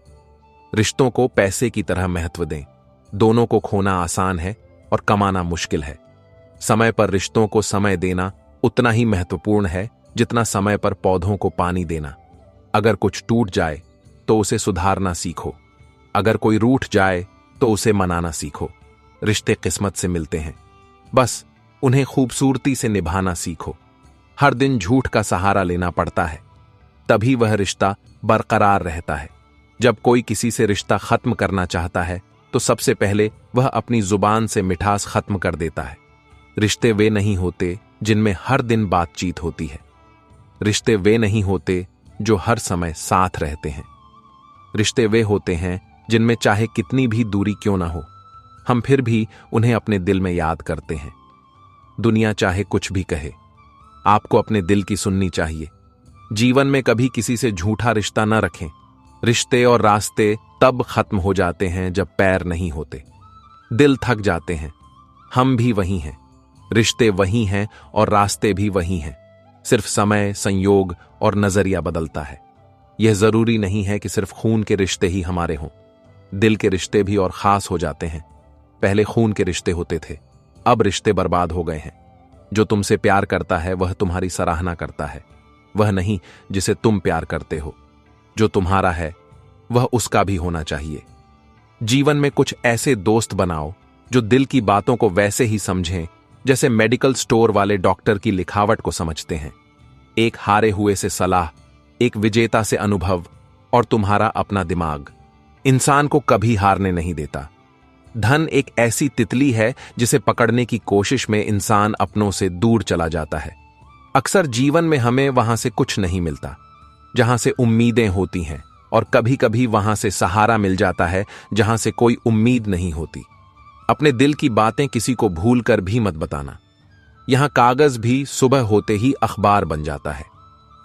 रिश्तों को पैसे की तरह महत्व दें। दोनों को खोना आसान है और कमाना मुश्किल है। समय पर रिश्तों को समय देना उतना ही महत्वपूर्ण है जितना समय पर पौधों को पानी देना। अगर कुछ टूट जाए तो उसे सुधारना सीखो। अगर कोई रूठ जाए तो उसे मनाना सीखो। रिश्ते किस्मत से मिलते हैं, बस उन्हें खूबसूरती से निभाना सीखो। हर दिन झूठ का सहारा लेना पड़ता है, तभी वह रिश्ता बरकरार रहता है। जब कोई किसी से रिश्ता खत्म करना चाहता है तो सबसे पहले वह अपनी जुबान से मिठास खत्म कर देता है। रिश्ते वे नहीं होते जिनमें हर दिन बातचीत होती है। रिश्ते वे नहीं होते जो हर समय साथ रहते हैं। रिश्ते वे होते हैं जिनमें चाहे कितनी भी दूरी क्यों ना हो, हम फिर भी उन्हें अपने दिल में याद करते हैं। दुनिया चाहे कुछ भी कहे, आपको अपने दिल की सुननी चाहिए। जीवन में कभी किसी से झूठा रिश्ता न रखें। रिश्ते और रास्ते तब खत्म हो जाते हैं जब पैर नहीं होते। दिल थक जाते हैं। हम भी वही हैं, रिश्ते वही हैं और रास्ते भी वही हैं। सिर्फ समय, संयोग और नजरिया बदलता है। यह जरूरी नहीं है कि सिर्फ खून के रिश्ते ही हमारे हों। दिल के रिश्ते भी और खास हो जाते हैं। पहले खून के रिश्ते होते थे, अब रिश्ते बर्बाद हो गए हैं। जो तुमसे प्यार करता है वह तुम्हारी सराहना करता है, वह नहीं जिसे तुम प्यार करते हो। जो तुम्हारा है वह उसका भी होना चाहिए। जीवन में कुछ ऐसे दोस्त बनाओ जो दिल की बातों को वैसे ही समझें जैसे मेडिकल स्टोर वाले डॉक्टर की लिखावट को समझते हैं। एक हारे हुए से सलाह, एक विजेता से अनुभव, और तुम्हारा अपना दिमाग इंसान को कभी हारने नहीं देता। धन एक ऐसी तितली है जिसे पकड़ने की कोशिश में इंसान अपनों से दूर चला जाता है। अक्सर जीवन में हमें वहां से कुछ नहीं मिलता जहां से उम्मीदें होती हैं, और कभी कभी वहां से सहारा मिल जाता है जहां से कोई उम्मीद नहीं होती। अपने दिल की बातें किसी को भूल कर भी मत बताना। यहां कागज भी सुबह होते ही अखबार बन जाता है।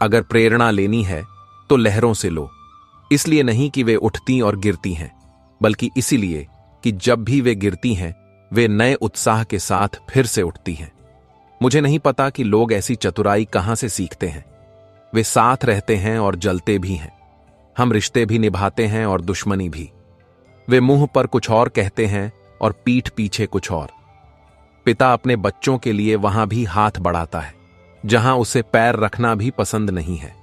अगर प्रेरणा लेनी है तो लहरों से लो, इसलिए नहीं कि वे उठती और गिरती हैं, बल्कि इसीलिए कि जब भी वे गिरती हैं वे नए उत्साह के साथ फिर से उठती हैं। मुझे नहीं पता कि लोग ऐसी चतुराई कहां से सीखते हैं। वे साथ रहते हैं और जलते भी हैं। हम रिश्ते भी निभाते हैं और दुश्मनी भी। वे मुंह पर कुछ और कहते हैं और पीठ पीछे कुछ और। पिता अपने बच्चों के लिए वहां भी हाथ बढ़ाता है जहां उसे पैर रखना भी पसंद नहीं है।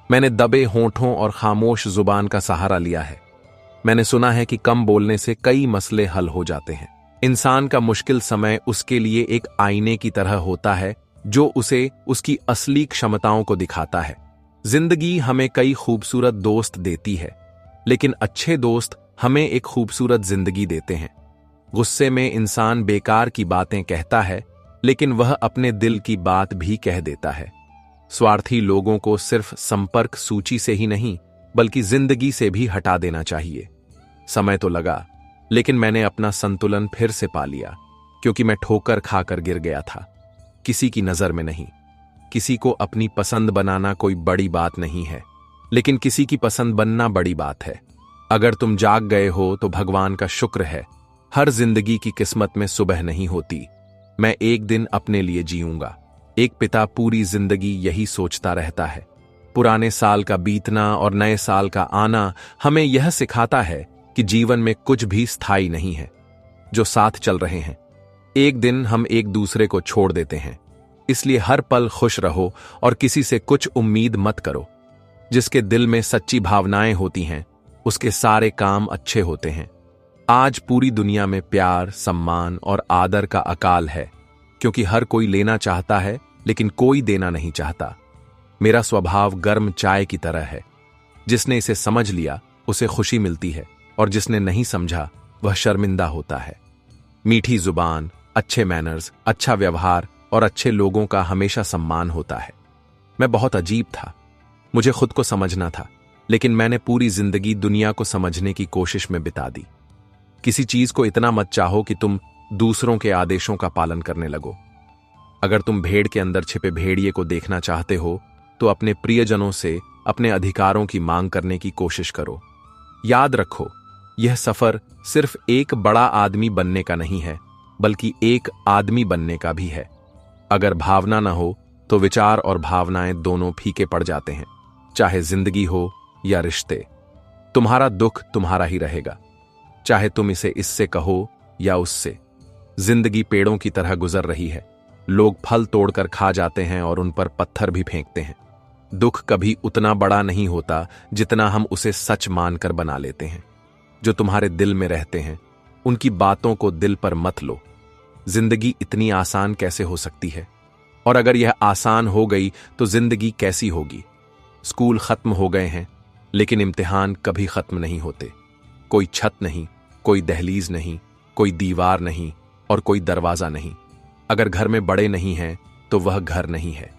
मैंने दबे होंठों और खामोश जुबान का सहारा लिया है। मैंने सुना है कि कम बोलने से कई मसले हल हो जाते हैं। इंसान का मुश्किल समय उसके लिए एक आईने की तरह होता है जो उसे उसकी असली क्षमताओं को दिखाता है। जिंदगी हमें कई खूबसूरत दोस्त देती है, लेकिन अच्छे दोस्त हमें एक खूबसूरत जिंदगी देते हैं। गुस्से में इंसान बेकार की बातें कहता है, लेकिन वह अपने दिल की बात भी कह देता है। स्वार्थी लोगों को सिर्फ संपर्क सूची से ही नहीं बल्कि जिंदगी से भी हटा देना चाहिए। समय तो लगा, लेकिन मैंने अपना संतुलन फिर से पा लिया, क्योंकि मैं ठोकर खाकर गिर गया था, किसी की नजर में नहीं। किसी को अपनी पसंद बनाना कोई बड़ी बात नहीं है, लेकिन किसी की पसंद बनना बड़ी बात है। अगर तुम जाग गए हो तो भगवान का शुक्र है। हर जिंदगी की किस्मत में सुबह नहीं होती। मैं एक दिन अपने लिए जीऊंगा। एक पिता पूरी जिंदगी यही सोचता रहता है, पुराने साल का बीतना और नए साल का आना हमें यह सिखाता है कि जीवन में कुछ भी स्थायी नहीं है। जो साथ चल रहे हैं, एक दिन हम एक दूसरे को छोड़ देते हैं। इसलिए हर पल खुश रहो और किसी से कुछ उम्मीद मत करो। जिसके दिल में सच्ची भावनाएं होती हैं, उसके सारे काम अच्छे होते हैं। आज पूरी दुनिया में प्यार, सम्मान और आदर का अकाल है, क्योंकि हर कोई लेना चाहता है लेकिन कोई देना नहीं चाहता। मेरा स्वभाव गर्म चाय की तरह है। जिसने इसे समझ लिया उसे खुशी मिलती है, और जिसने नहीं समझा वह शर्मिंदा होता है। मीठी जुबान, अच्छे मैनर्स, अच्छा व्यवहार और अच्छे लोगों का हमेशा सम्मान होता है। मैं बहुत अजीब था। मुझे खुद को समझना था, लेकिन मैंने पूरी जिंदगी दुनिया को समझने की कोशिश में बिता दी। किसी चीज को इतना मत चाहो कि तुम दूसरों के आदेशों का पालन करने लगो। अगर तुम भेड़ के अंदर छिपे भेड़िए को देखना चाहते हो तो अपने प्रियजनों से अपने अधिकारों की मांग करने की कोशिश करो। याद रखो, यह सफर सिर्फ एक बड़ा आदमी बनने का नहीं है, बल्कि एक आदमी बनने का भी है। अगर भावना ना हो तो विचार और भावनाएं दोनों फीके पड़ जाते हैं, चाहे जिंदगी हो या रिश्ते। तुम्हारा दुख तुम्हारा ही रहेगा, चाहे तुम इसे इससे कहो या उससे। जिंदगी पेड़ों की तरह गुजर रही है। लोग फल तोड़कर खा जाते हैं और उन पर पत्थर भी फेंकते हैं। दुख कभी उतना बड़ा नहीं होता जितना हम उसे सच मानकर बना लेते हैं। जो तुम्हारे दिल में रहते हैं, उनकी बातों को दिल पर मत लो। जिंदगी इतनी आसान कैसे हो सकती है? और अगर यह आसान हो गई तो जिंदगी कैसी होगी? स्कूल खत्म हो गए हैं, लेकिन इम्तिहान कभी खत्म नहीं होते। कोई छत नहीं, कोई दहलीज नहीं, कोई दीवार नहीं और कोई दरवाजा नहीं। अगर घर में बड़े नहीं हैं तो वह घर नहीं है।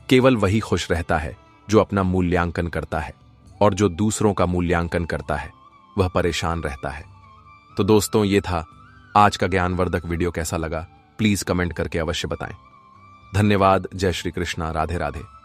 केवल वही खुश रहता है जो अपना मूल्यांकन करता है, और जो दूसरों का मूल्यांकन करता है वह परेशान रहता है। तो दोस्तों, ये था आज का ज्ञानवर्धक वीडियो। कैसा लगा प्लीज कमेंट करके अवश्य बताएं। धन्यवाद। जय श्री कृष्णा। राधे राधे।